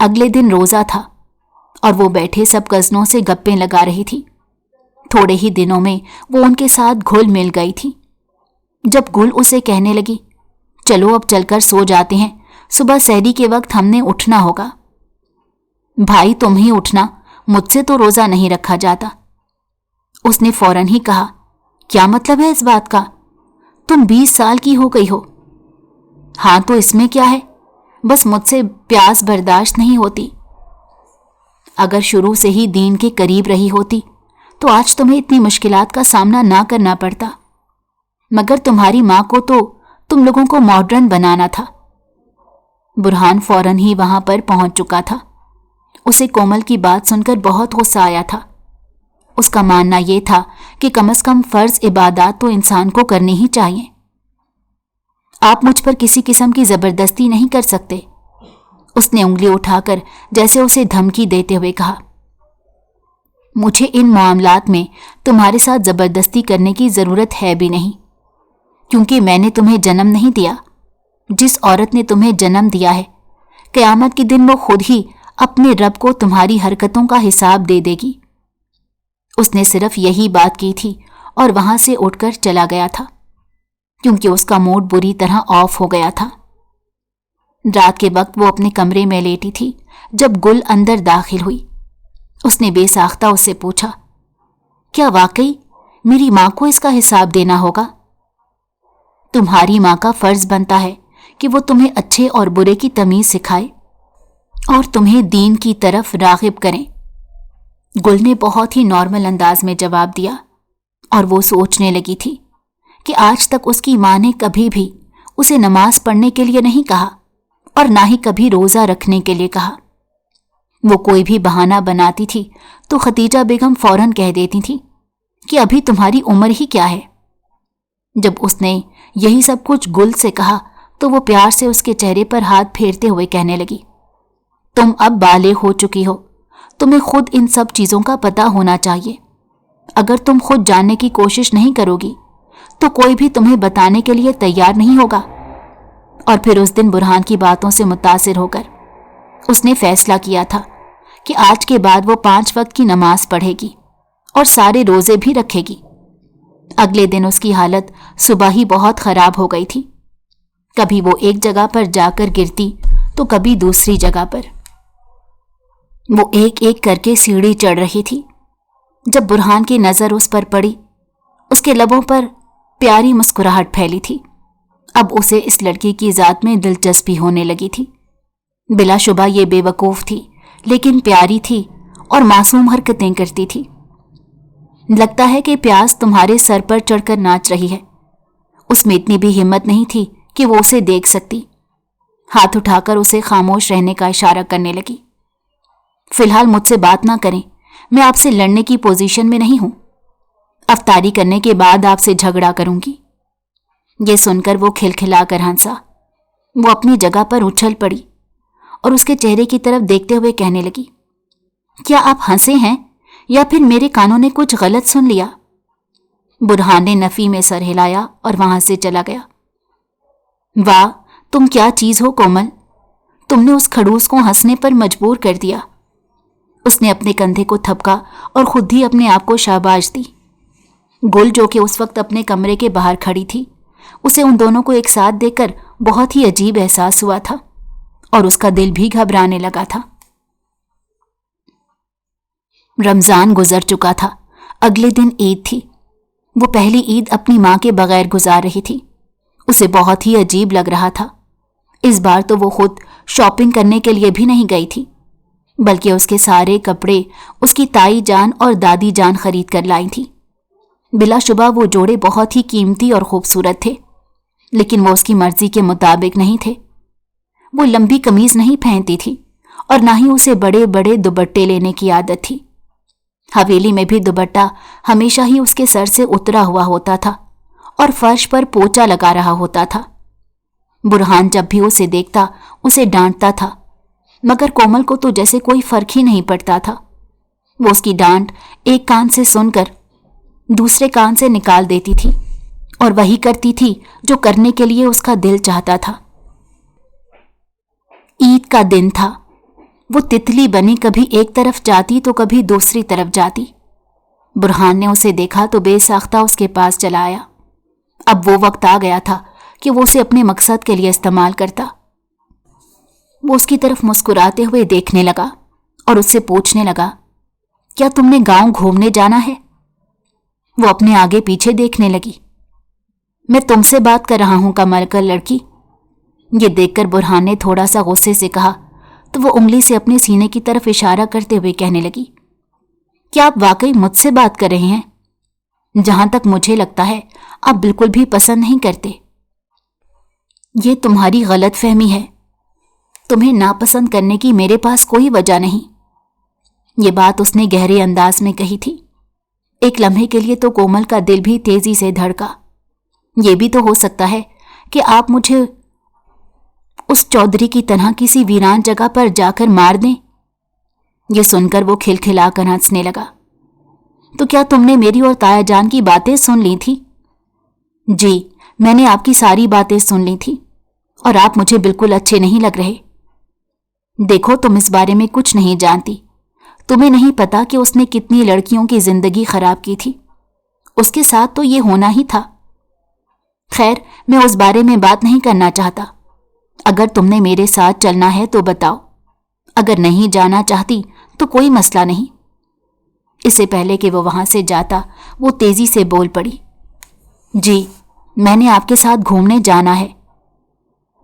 अगले दिन रोजा था और वो बैठे सब कज़नों से गप्पें लगा रही थी। थोड़े ही दिनों में वो उनके साथ घुल मिल गई थी। जब गुल उसे कहने लगी, चलो अब चलकर सो जाते हैं, सुबह सहरी के वक्त हमने उठना होगा। भाई तुम ही उठना, मुझसे तो रोजा नहीं रखा जाता। उसने फौरन ही कहा, क्या मतलब है इस बात का? तुम 20 साल की हो गई हो। हाँ तो इसमें क्या है, बस मुझसे प्यास बर्दाश्त नहीं होती। अगर शुरू से ही दीन के करीब रही होती तो आज तुम्हें इतनी मुश्किलात का सामना ना करना पड़ता, मगर तुम्हारी माँ को तो तुम लोगों को मॉडर्न बनाना था। बुरहान फौरन ही वहां पर पहुंच चुका था। उसे कोमल की बात सुनकर बहुत गुस्सा आया था। उसका मानना यह था कि कम से कम फर्ज इबादत तो इंसान को करनी ही चाहिए। आप मुझ पर किसी किस्म की जबरदस्ती नहीं कर सकते, उसने उंगली उठाकर जैसे उसे धमकी देते हुए कहा। मुझे इन मामलात में तुम्हारे साथ जबरदस्ती करने की जरूरत है भी नहीं, क्योंकि मैंने तुम्हें जन्म नहीं दिया। जिस औरत ने तुम्हें जन्म दिया है, क़यामत के दिन वो खुद ही अपने रब को तुम्हारी हरकतों का हिसाब दे देगी। उसने सिर्फ यही बात की थी और वहां से उठकर चला गया था, क्योंकि उसका मूड बुरी तरह ऑफ हो गया था। रात के वक्त वो अपने कमरे में लेटी थी जब गुल अंदर दाखिल हुई। उसने बेसाख्ता उससे पूछा, क्या वाकई मेरी माँ को इसका हिसाब देना होगा? तुम्हारी माँ का फर्ज बनता है कि वो तुम्हें अच्छे और बुरे की तमीज सिखाए और तुम्हें दीन की तरफ राग़िब करें। गुल ने बहुत ही नॉर्मल अंदाज में जवाब दिया और वो सोचने लगी थी कि आज तक उसकी माँ ने कभी भी उसे नमाज पढ़ने के लिए नहीं कहा और ना ही कभी रोज़ा रखने के लिए कहा। वो कोई भी बहाना बनाती थी तो खतीजा बेगम फौरन कह देती थी कि अभी तुम्हारी उम्र ही क्या है। जब उसने यही सब कुछ गुल से कहा तो वो प्यार से उसके चेहरे पर हाथ फेरते हुए कहने लगी, तुम अब बालिग हो चुकी हो, तुम्हें खुद इन सब चीज़ों का पता होना चाहिए। अगर तुम खुद जानने की कोशिश नहीं करोगी तो कोई भी तुम्हें बताने के लिए तैयार नहीं होगा। और फिर उस दिन बुरहान की बातों से मुतासिर होकर उसने फैसला किया था कि आज के बाद वो 5 वक्त की नमाज पढ़ेगी और सारे रोजे भी रखेगी। अगले दिन उसकी हालत सुबह ही बहुत खराब हो गई थी। कभी वो एक जगह पर जाकर गिरती तो कभी दूसरी जगह पर। वो एक एक करके सीढ़ी चढ़ रही थी। जब बुरहान की नज़र उस पर पड़ी, उसके लबों पर प्यारी मुस्कुराहट फैली थी। अब उसे इस लड़की की ज़ात में दिलचस्पी होने लगी थी। बिलाशुबा ये बेवकूफ़ थी, लेकिन प्यारी थी और मासूम हरकतें करती थी। लगता है कि प्यास तुम्हारे सर पर चढ़कर नाच रही है। उसमें इतनी भी हिम्मत नहीं थी कि वो उसे देख सकती। हाथ उठाकर उसे खामोश रहने का इशारा करने लगी। फिलहाल मुझसे बात ना करें, मैं आपसे लड़ने की पोजीशन में नहीं हूं। अफ्तारी करने के बाद आपसे झगड़ा करूंगी। ये सुनकर वो खिलखिलाकर हंसा। वो अपनी जगह पर उछल पड़ी और उसके चेहरे की तरफ देखते हुए कहने लगी, क्या आप हंसे हैं या फिर मेरे कानों ने कुछ गलत सुन लिया? बुरहान ने नफी में सर हिलाया और वहां से चला गया। वाह, तुम क्या चीज हो कोमल, तुमने उस खड़ूस को हंसने पर मजबूर कर दिया। उसने अपने कंधे को थपका और खुद ही अपने आप को शाबाश दी। गुल, जो कि उस वक्त अपने कमरे के बाहर खड़ी थी, उसे उन दोनों को एक साथ देखकर बहुत ही अजीब एहसास हुआ था और उसका दिल भी घबराने लगा था। रमजान गुजर चुका था। अगले दिन ईद थी। वो पहली ईद अपनी माँ के बगैर गुजार रही थी। उसे बहुत ही अजीब लग रहा था। इस बार तो वो खुद शॉपिंग करने के लिए भी नहीं गई थी, बल्कि उसके सारे कपड़े उसकी ताई जान और दादी जान खरीद कर लाई थी। बिलाशुबा वो जोड़े बहुत ही कीमती और खूबसूरत थे, लेकिन वो उसकी मर्जी के मुताबिक नहीं थे। वो लंबी कमीज नहीं पहनती थी और ना ही उसे बड़े बड़े दुपट्टे लेने की आदत थी। हवेली में भी दुपट्टा हमेशा ही उसके सर से उतरा हुआ होता था और फर्श पर पोंछा लगा रहा होता था। बुरहान जब भी उसे देखता उसे डांटता था, मगर कोमल को तो जैसे कोई फर्क ही नहीं पड़ता था। वो उसकी डांट एक कान से सुनकर दूसरे कान से निकाल देती थी और वही करती थी जो करने के लिए उसका दिल चाहता था। ईद का दिन था। वो तितली बनी कभी एक तरफ जाती तो कभी दूसरी तरफ जाती। बुरहान ने उसे देखा तो बेसाख्ता उसके पास चला आया। अब वो वक्त आ गया था कि वो उसे अपने मकसद के लिए इस्तेमाल करता। वो उसकी तरफ मुस्कुराते हुए देखने लगा और उससे पूछने लगा, क्या तुमने गांव घूमने जाना है? वो अपने आगे पीछे देखने लगी। मैं तुमसे बात कर रहा हूं कमल का लड़की। ये देखकर बुरहान ने थोड़ा सा गुस्से से कहा तो वो उंगली से अपने सीने की तरफ इशारा करते हुए कहने लगी, क्या आप वाकई मुझसे बात कर रहे हैं? जहां तक मुझे लगता है आप बिल्कुल भी पसंद नहीं करते। ये तुम्हारी गलत फहमी है। तुम्हें नापसंद करने की मेरे पास कोई वजह नहीं। ये बात उसने गहरे अंदाज में कही थी। एक लम्हे के लिए तो कोमल का दिल भी तेजी से धड़का। ये भी तो हो सकता है कि आप मुझे उस चौधरी की तरह किसी वीरान जगह पर जाकर मार दें। ये सुनकर वो खिलखिलाकर हंसने लगा। तो क्या तुमने मेरी और ताया जान की बातें सुन ली थी? जी, मैंने आपकी सारी बातें सुन ली थी और आप मुझे बिल्कुल अच्छे नहीं लग रहे। देखो, तुम इस बारे में कुछ नहीं जानती। तुम्हें नहीं पता कि उसने कितनी लड़कियों की जिंदगी खराब की थी। उसके साथ तो ये होना ही था। खैर, मैं उस बारे में बात नहीं करना चाहता। अगर तुमने मेरे साथ चलना है तो बताओ, अगर नहीं जाना चाहती तो कोई मसला नहीं। इससे पहले कि वो वहां से जाता, वो तेजी से बोल पड़ी, जी, मैंने आपके साथ घूमने जाना है,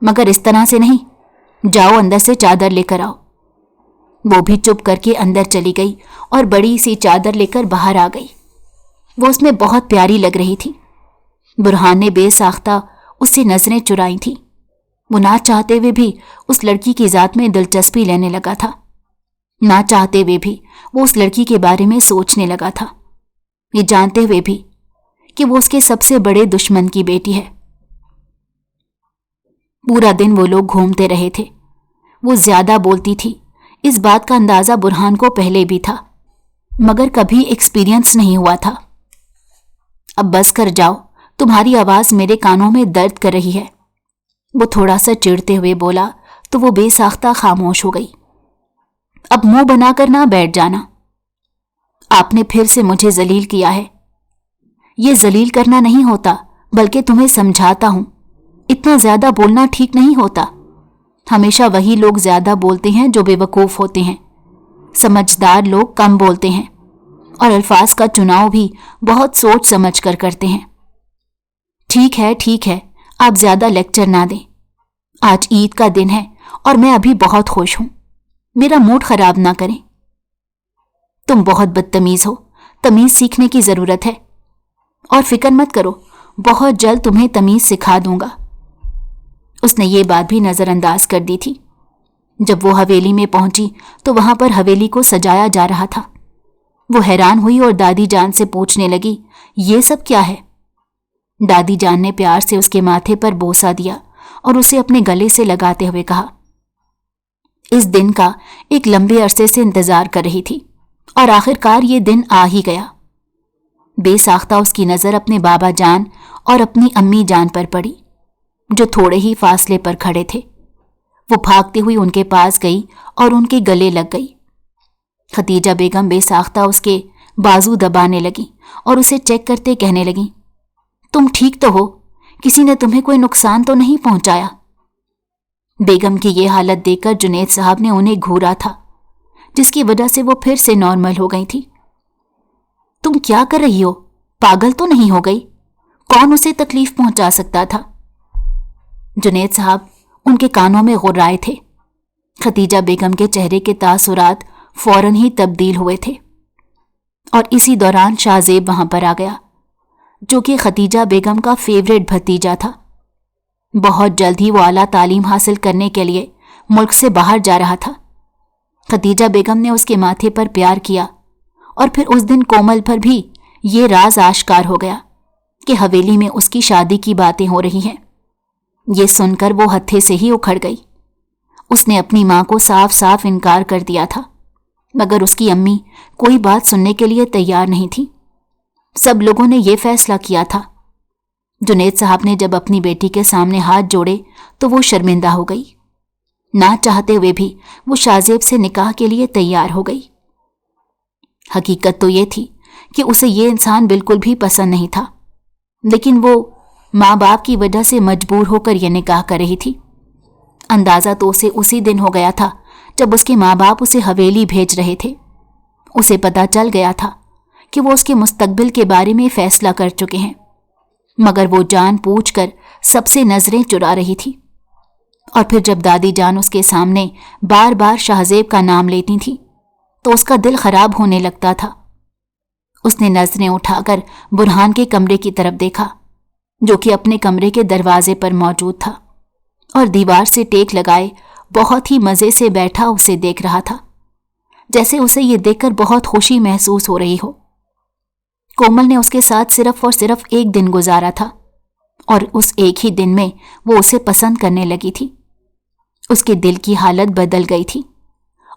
मगर इस तरह से नहीं। जाओ, अंदर से चादर लेकर आओ। वो भी चुप करके अंदर चली गई और बड़ी सी चादर लेकर बाहर आ गई। वो उसमें बहुत प्यारी लग रही थी। बुरहान ने बेसाख्ता उससे नजरें चुराई थी। वो ना चाहते हुए भी उस लड़की की जात में दिलचस्पी लेने लगा था। ना चाहते हुए भी वो उस लड़की के बारे में सोचने लगा था, ये जानते हुए भी कि वो उसके सबसे बड़े दुश्मन की बेटी है। पूरा दिन वो लोग घूमते रहे थे। वो ज्यादा बोलती थी, इस बात का अंदाजा बुरहान को पहले भी था, मगर कभी एक्सपीरियंस नहीं हुआ था। अब बस कर जाओ, तुम्हारी आवाज मेरे कानों में दर्द कर रही है। वो थोड़ा सा चिढ़ते हुए बोला तो वो बेसाख्ता खामोश हो गई। अब मुंह बनाकर ना बैठ जाना। आपने फिर से मुझे जलील किया है। ये जलील करना नहीं होता, बल्कि तुम्हें समझाता हूं। इतना ज्यादा बोलना ठीक नहीं होता। हमेशा वही लोग ज्यादा बोलते हैं जो बेवकूफ होते हैं। समझदार लोग कम बोलते हैं और अल्फाज का चुनाव भी बहुत सोच समझ कर करते हैं। ठीक है, आप ज्यादा लेक्चर ना दें। आज ईद का दिन है और मैं अभी बहुत खुश हूं। मेरा मूड खराब ना करें। तुम बहुत बदतमीज हो, तमीज सीखने की जरूरत है। और फिक्र मत करो, बहुत जल्द तुम्हें तमीज सिखा दूंगा। उसने ये बात भी नजरअंदाज कर दी थी। जब वो हवेली में पहुंची तो वहां पर हवेली को सजाया जा रहा था। वो हैरान हुई और दादी जान से पूछने लगी, ये सब क्या है? दादी जान ने प्यार से उसके माथे पर बोसा दिया और उसे अपने गले से लगाते हुए कहा, इस दिन का एक लंबे अरसे से इंतजार कर रही थी और आखिरकार ये दिन आ ही गया। बेसाख्ता उसकी नजर अपने बाबा जान और अपनी अम्मी जान पर पड़ी, जो थोड़े ही फासले पर खड़े थे। वो भागती हुई उनके पास गई और उनके गले लग गई। खतीजा बेगम बेसाख्ता उसके बाजू दबाने लगी और उसे चेक करते कहने लगी, तुम ठीक तो हो? किसी ने तुम्हें कोई नुकसान तो नहीं पहुंचाया? बेगम की ये हालत देखकर जुनेद साहब ने उन्हें घूरा था, जिसकी वजह से वो फिर से नॉर्मल हो गई थी। तुम क्या कर रही हो? पागल तो नहीं हो गई? कौन उसे तकलीफ पहुंचा सकता था? जुनेद साहब उनके कानों में गुर्राए थे। खतीजा बेगम के चेहरे के तासुरात फौरन ही तब्दील हुए थे और इसी दौरान शाहजेब वहां पर आ गया, जो कि खतीजा बेगम का फेवरेट भतीजा था। बहुत जल्द ही वो आला तालीम हासिल करने के लिए मुल्क से बाहर जा रहा था। खतीजा बेगम ने उसके माथे पर प्यार किया और फिर उस दिन कोमल पर भी ये राज आश्कार हो गया कि हवेली में उसकी शादी की बातें हो रही हैं। ये सुनकर वो हत्थे से ही उखड़ गई। उसने अपनी मां को साफ साफ इनकार कर दिया था, मगर उसकी अम्मी कोई बात सुनने के लिए तैयार नहीं थी। सब लोगों ने यह फैसला किया था। जुनेद साहब ने जब अपनी बेटी के सामने हाथ जोड़े तो वो शर्मिंदा हो गई। ना चाहते हुए भी वो शाहजेब से निकाह के लिए तैयार हो गई। हकीकत तो ये थी कि उसे ये इंसान बिल्कुल भी पसंद नहीं था, लेकिन वो माँ बाप की वजह से मजबूर होकर यह निकाह कर रही थी। अंदाजा तो उसे उसी दिन हो गया था जब उसके माँ बाप उसे हवेली भेज रहे थे उसे पता चल गया था कि वो उसके मुस्तकबिल के बारे में फैसला कर चुके हैं, मगर वो जानबूझकर सबसे नजरें चुरा रही थी। और फिर जब दादी जान उसके सामने बार बार शाहजेब का नाम लेती थी तो उसका दिल खराब होने लगता था। उसने नजरें उठाकर बुरहान के कमरे की तरफ देखा, जो कि अपने कमरे के दरवाजे पर मौजूद था और दीवार से टेक लगाए बहुत ही मजे से बैठा उसे देख रहा था, जैसे उसे ये देखकर बहुत खुशी महसूस हो रही हो। कोमल ने उसके साथ सिर्फ और सिर्फ एक दिन गुजारा था और उस एक ही दिन में वो उसे पसंद करने लगी थी। उसके दिल की हालत बदल गई थी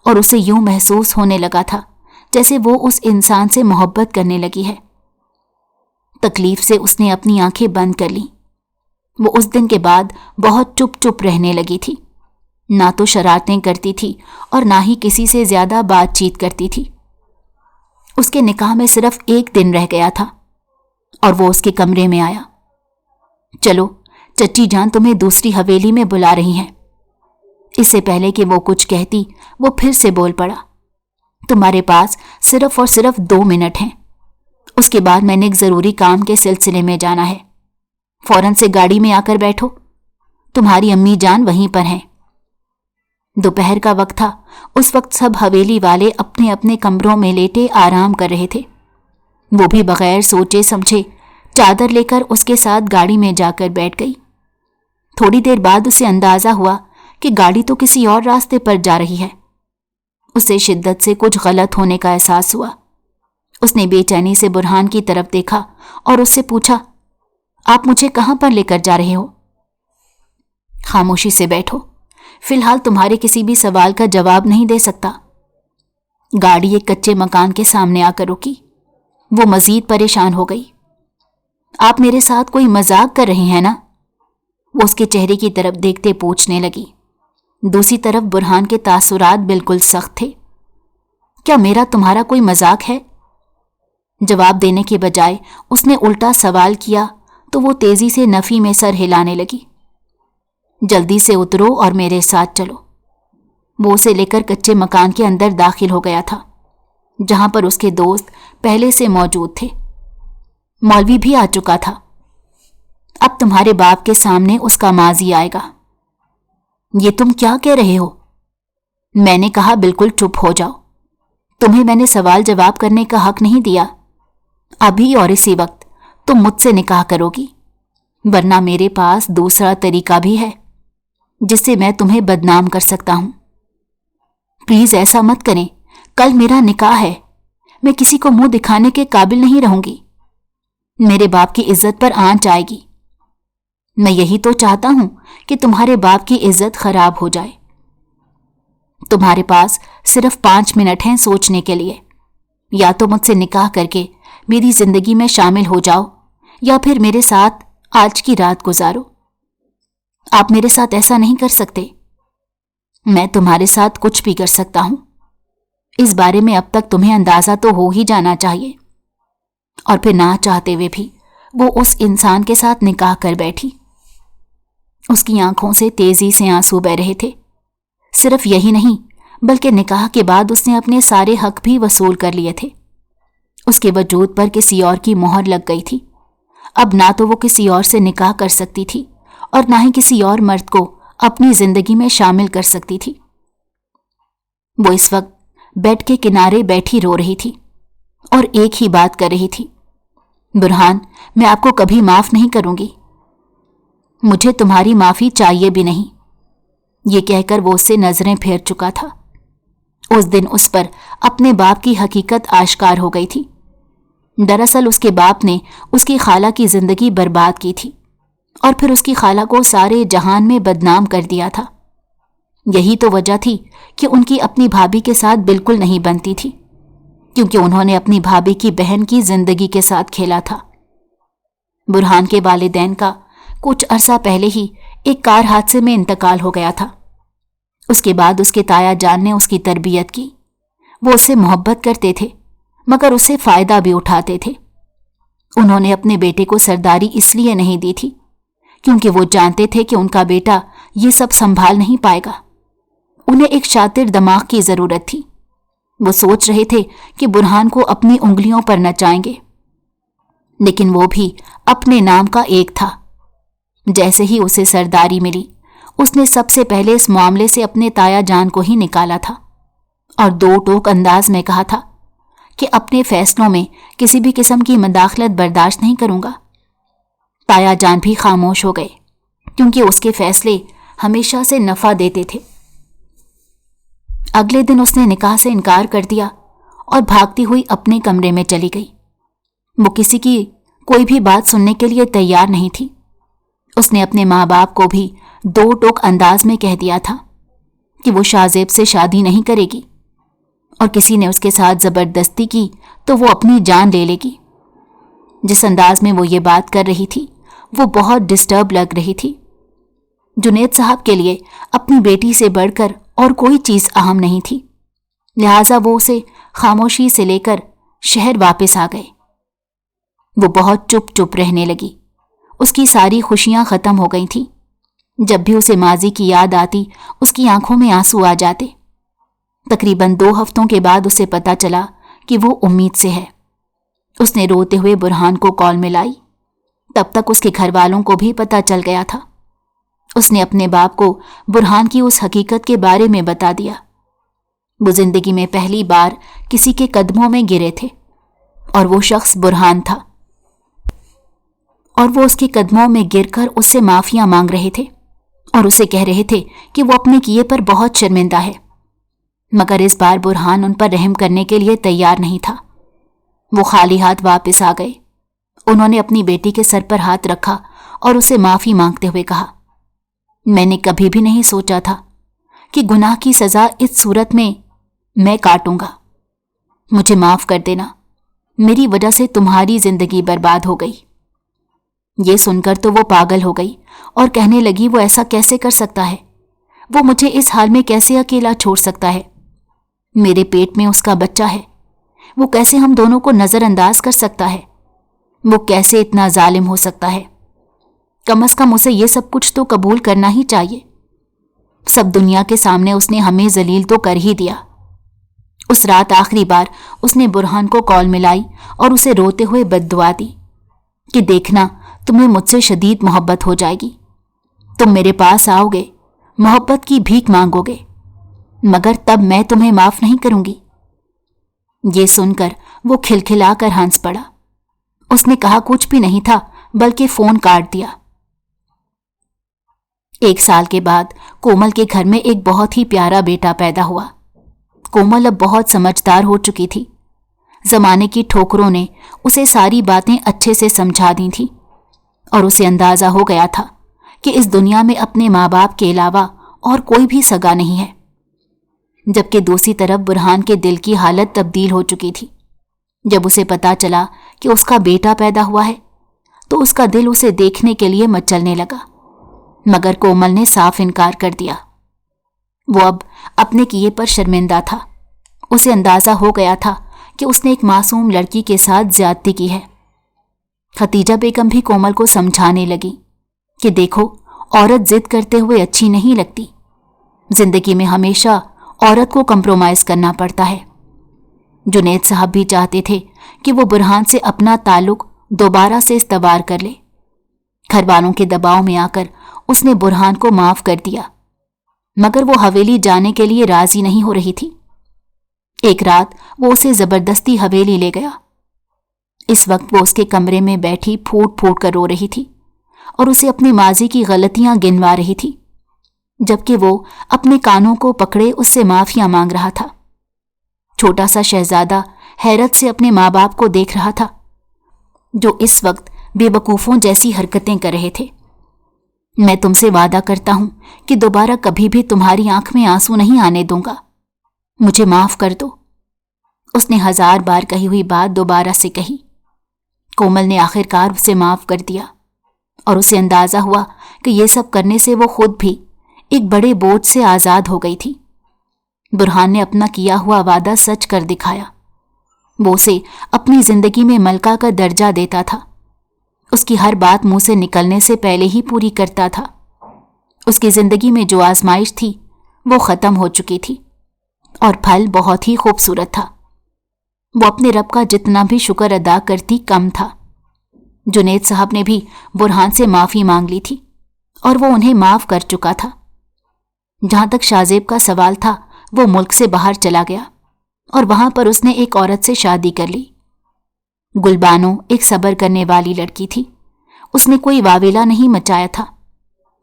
और उसे यूं महसूस होने लगा था जैसे वो उस इंसान से मोहब्बत करने लगी है। तकलीफ से उसने अपनी आंखें बंद कर लीं। वो उस दिन के बाद बहुत चुप चुप रहने लगी थी, ना तो शरारतें करती थी और ना ही किसी से ज्यादा बातचीत करती थी। उसके निकाह में सिर्फ एक दिन रह गया था और वो उसके कमरे में आया। चलो, चच्ची जान तुम्हें दूसरी हवेली में बुला रही हैं। इससे पहले कि वो कुछ कहती, वो फिर से बोल पड़ा, तुम्हारे पास सिर्फ और सिर्फ 2 मिनट हैं। उसके बाद मैंने एक जरूरी काम के सिलसिले में जाना है। फौरन से गाड़ी में आकर बैठो, तुम्हारी अम्मी जान वहीं पर हैं। दोपहर का वक्त था। उस वक्त सब हवेली वाले अपने अपने कमरों में लेटे आराम कर रहे थे। वो भी बगैर सोचे समझे चादर लेकर उसके साथ गाड़ी में जाकर बैठ गई। थोड़ी देर बाद उसे अंदाजा हुआ कि गाड़ी तो किसी और रास्ते पर जा रही है। उसे शिद्दत से कुछ गलत होने का एहसास हुआ। उसने बेचैनी से बुरहान की तरफ देखा और उससे पूछा, आप मुझे कहां पर लेकर जा रहे हो? खामोशी से बैठो, फिलहाल तुम्हारे किसी भी सवाल का जवाब नहीं दे सकता। गाड़ी एक कच्चे मकान के सामने आकर रुकी। वो मजीद परेशान हो गई। आप मेरे साथ कोई मजाक कर रहे हैं ना? वो उसके चेहरे की तरफ देखते पूछने लगी। दूसरी तरफ बुरहान के तासुरात बिल्कुल सख्त थे। क्या मेरा तुम्हारा कोई मजाक है? जवाब देने के बजाय उसने उल्टा सवाल किया तो वो तेजी से नफी में सर हिलाने लगी। जल्दी से उतरो और मेरे साथ चलो। वो उसे लेकर कच्चे मकान के अंदर दाखिल हो गया था, जहां पर उसके दोस्त पहले से मौजूद थे। मौलवी भी आ चुका था। अब तुम्हारे बाप के सामने उसका माजी आएगा। ये तुम क्या कह रहे हो? मैंने कहा बिल्कुल चुप हो जाओ। तुम्हें मैंने सवाल जवाब करने का हक नहीं दिया। अभी और इसी वक्त तुम मुझसे निकाह करोगी, वरना मेरे पास दूसरा तरीका भी है जिससे मैं तुम्हें बदनाम कर सकता हूं। प्लीज ऐसा मत करें। कल मेरा निकाह है। मैं किसी को मुंह दिखाने के काबिल नहीं रहूंगी। मेरे बाप की इज्जत पर आंच आएगी। मैं यही तो चाहता हूं कि तुम्हारे बाप की इज्जत खराब हो जाए। तुम्हारे पास सिर्फ 5 मिनट हैं सोचने के लिए। या तो मुझसे निकाह करके मेरी जिंदगी में शामिल हो जाओ या फिर मेरे साथ आज की रात गुजारो। आप मेरे साथ ऐसा नहीं कर सकते। मैं तुम्हारे साथ कुछ भी कर सकता हूं। इस बारे में अब तक तुम्हें अंदाजा तो हो ही जाना चाहिए। और फिर ना चाहते हुए भी वो उस इंसान के साथ निकाह कर बैठी। उसकी आंखों से तेजी से आंसू बह रहे थे। सिर्फ यही नहीं बल्कि निकाह के बाद उसने अपने सारे हक भी वसूल कर लिए थे। उसके वजूद पर किसी और की मोहर लग गई थी। अब ना तो वो किसी और से निकाह कर सकती थी और ना ही किसी और मर्द को अपनी जिंदगी में शामिल कर सकती थी। वो इस वक्त बेड के किनारे बैठी रो रही थी और एक ही बात कर रही थी, बुरहान, मैं आपको कभी माफ नहीं करूंगी। मुझे तुम्हारी माफी चाहिए भी नहीं। ये कहकर वो उससे नजरें फेर चुका था। उस दिन उस पर अपने बाप की हकीकत आश्कार हो गई थी। दरअसल उसके बाप ने उसकी खाला की जिंदगी बर्बाद की थी और फिर उसकी खाला को सारे जहान में बदनाम कर दिया था। यही तो वजह थी कि उनकी अपनी भाभी के साथ बिल्कुल नहीं बनती थी, क्योंकि उन्होंने अपनी भाभी की बहन की जिंदगी के साथ खेला था। बुरहान के वालिदैन का कुछ अरसा पहले ही एक कार हादसे में इंतकाल हो गया था। उसके बाद उसके ताया जान ने उसकी तरबियत की। वो उससे मोहब्बत करते थे मगर उससे फायदा भी उठाते थे। उन्होंने अपने बेटे को सरदारी इसलिए नहीं दी थी क्योंकि वो जानते थे कि उनका बेटा ये सब संभाल नहीं पाएगा। उन्हें एक शातिर दिमाग की जरूरत थी वो सोच रहे थे कि बुरहान को अपनी उंगलियों पर नचाएंगे, लेकिन वो भी अपने नाम का एक था। जैसे ही उसे सरदारी मिली, उसने सबसे पहले इस मामले से अपने ताया जान को ही निकाला था और दो टोक अंदाज में कहा था कि अपने फैसलों में किसी भी किस्म की मदाखलत बर्दाश्त नहीं करूंगा। ताया जान भी खामोश हो गए, क्योंकि उसके फैसले हमेशा से नफा देते थे। अगले दिन उसने निकाह से इनकार कर दिया और भागती हुई अपने कमरे में चली गई। वो किसी की कोई भी बात सुनने के लिए तैयार नहीं थी। उसने अपने माँ बाप को भी दो टोक अंदाज में कह दिया था कि वो शाहजेब से शादी नहीं करेगी, और किसी ने उसके साथ जबरदस्ती की तो वो अपनी जान ले लेगी। जिस अंदाज में वो ये बात कर रही थी वो बहुत डिस्टर्ब लग रही थी। जुनैद साहब के लिए अपनी बेटी से बढ़कर और कोई चीज़ अहम नहीं थी, लिहाजा वो उसे खामोशी से लेकर शहर वापस आ गए। वो बहुत चुप चुप रहने लगी। उसकी सारी खुशियां ख़त्म हो गई थीं। जब भी उसे माजी की याद आती, उसकी आंखों में आंसू आ जाते। तकरीबन 2 हफ्तों के बाद उसे पता चला कि वो उम्मीद से है। उसने रोते हुए बुरहान को कॉल मिलाई। तब तक उसके घर वालों को भी पता चल गया था। उसने अपने बाप को बुरहान की उस हकीकत के बारे में बता दिया। वो जिंदगी में पहली बार किसी के कदमों में गिरे थे और वो शख्स बुरहान था, और वो उसके कदमों में गिरकर उससे माफिया मांग रहे थे और उसे कह रहे थे कि वो अपने किए पर बहुत शर्मिंदा है। मगर इस बार बुरहान उन पर रहम करने के लिए तैयार नहीं था। वो खाली हाथ वापस आ गए। उन्होंने अपनी बेटी के सर पर हाथ रखा और उसे माफी मांगते हुए कहा, मैंने कभी भी नहीं सोचा था कि गुनाह की सजा इस सूरत में मैं काटूंगा। मुझे माफ कर देना, मेरी वजह से तुम्हारी जिंदगी बर्बाद हो गई। ये सुनकर तो वो पागल हो गई और कहने लगी, वो ऐसा कैसे कर सकता है? वो मुझे इस हाल में कैसे अकेला छोड़ सकता है? मेरे पेट में उसका बच्चा है। वो कैसे हम दोनों को नजरअंदाज कर सकता है? वो कैसे इतना जालिम हो सकता है? कम से कम उसे ये सब कुछ तो कबूल करना ही चाहिए। सब दुनिया के सामने उसने हमें जलील तो कर ही दिया। उस रात आखिरी बार उसने बुरहान को कॉल मिलाई और उसे रोते हुए बद्दुआ दी कि देखना, तुम्हें मुझसे शदीद मोहब्बत हो जाएगी। तुम मेरे पास आओगे, मोहब्बत की भीख मांगोगे, मगर तब मैं तुम्हें माफ नहीं करूंगी। ये सुनकर वो खिलखिलाकर हंस पड़ा। उसने कहा कुछ भी नहीं था, बल्कि फोन काट दिया। 1 साल के बाद कोमल के घर में एक बहुत ही प्यारा बेटा पैदा हुआ। कोमल अब बहुत समझदार हो चुकी थी। जमाने की ठोकरों ने उसे सारी बातें अच्छे से समझा दी थी और उसे अंदाजा हो गया था कि इस दुनिया में अपने माँ बाप के अलावा और कोई भी सगा नहीं है। जबकि दूसरी तरफ बुरहान के दिल की हालत तब्दील हो चुकी थी। जब उसे पता चला कि उसका बेटा पैदा हुआ है तो उसका दिल उसे देखने के लिए मचलने लगा, मगर कोमल ने साफ इनकार कर दिया। वो अब अपने किए पर शर्मिंदा था। उसे अंदाजा हो गया था कि उसने एक मासूम लड़की के साथ ज्यादती की है। खतीजा बेगम भी कोमल को समझाने लगी कि देखो, औरत जिद करते हुए अच्छी नहीं लगती। जिंदगी में हमेशा औरत को कंप्रोमाइज करना पड़ता है। जुनैद साहब भी चाहते थे कि वो बुरहान से अपना ताल्लुक दोबारा से इस्तवार कर ले। घर वालों के दबाव में आकर उसने बुरहान को माफ कर दिया, मगर वो हवेली जाने के लिए राजी नहीं हो रही थी। एक रात वो उसे जबरदस्ती हवेली ले गया। इस वक्त वो उसके कमरे में बैठी फूट फूट कर रो रही थी और उसे अपनी माजी की गलतियां गिनवा रही थी, जबकि वो अपने कानों को पकड़े उससे माफिया मांग रहा था। छोटा सा शहजादा हैरत से अपने माँ बाप को देख रहा था, जो इस वक्त बेवकूफ़ों जैसी हरकतें कर रहे थे। मैं तुमसे वादा करता हूं कि दोबारा कभी भी तुम्हारी आंख में आंसू नहीं आने दूंगा। मुझे माफ कर दो। उसने 1000 बार कही हुई बात दोबारा से कही। कोमल ने आखिरकार उसे माफ कर दिया और उसे अंदाजा हुआ कि ये सब करने से वो खुद भी एक बड़े बोझ से आज़ाद हो गई थी। बुरहान ने अपना किया हुआ वादा सच कर दिखाया। वो उसे अपनी जिंदगी में मलका का दर्जा देता था। उसकी हर बात मुंह से निकलने से पहले ही पूरी करता था। उसकी जिंदगी में जो आजमाइश थी वो खत्म हो चुकी थी। और फल बहुत ही खूबसूरत था। वो अपने रब का जितना भी शुक्र अदा करती कम था। जुनैद साहब ने भी बुरहान से माफ़ी मांग ली थी और वो उन्हें माफ़ कर चुका था। जहाँ तक शाहजेब का सवाल था, वो मुल्क से बाहर चला गया और वहाँ पर उसने एक औरत से शादी कर ली। गुलबानो एक सब्र करने वाली लड़की थी। उसने कोई वावेला नहीं मचाया था,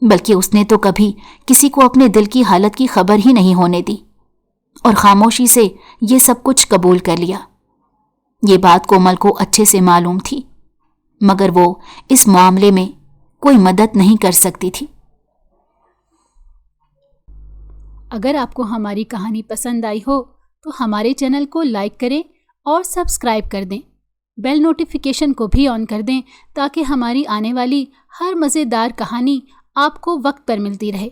बल्कि उसने तो कभी किसी को अपने दिल की हालत की खबर ही नहीं होने दी और खामोशी से ये सब कुछ कबूल कर लिया। ये बात कोमल को अच्छे से मालूम थी, मगर वो इस मामले में कोई मदद नहीं कर सकती थी। अगर आपको हमारी कहानी पसंद आई हो तो हमारे चैनल को लाइक करें और सब्सक्राइब कर दें। बेल नोटिफिकेशन को भी ऑन कर दें ताकि हमारी आने वाली हर मज़ेदार कहानी आपको वक्त पर मिलती रहे।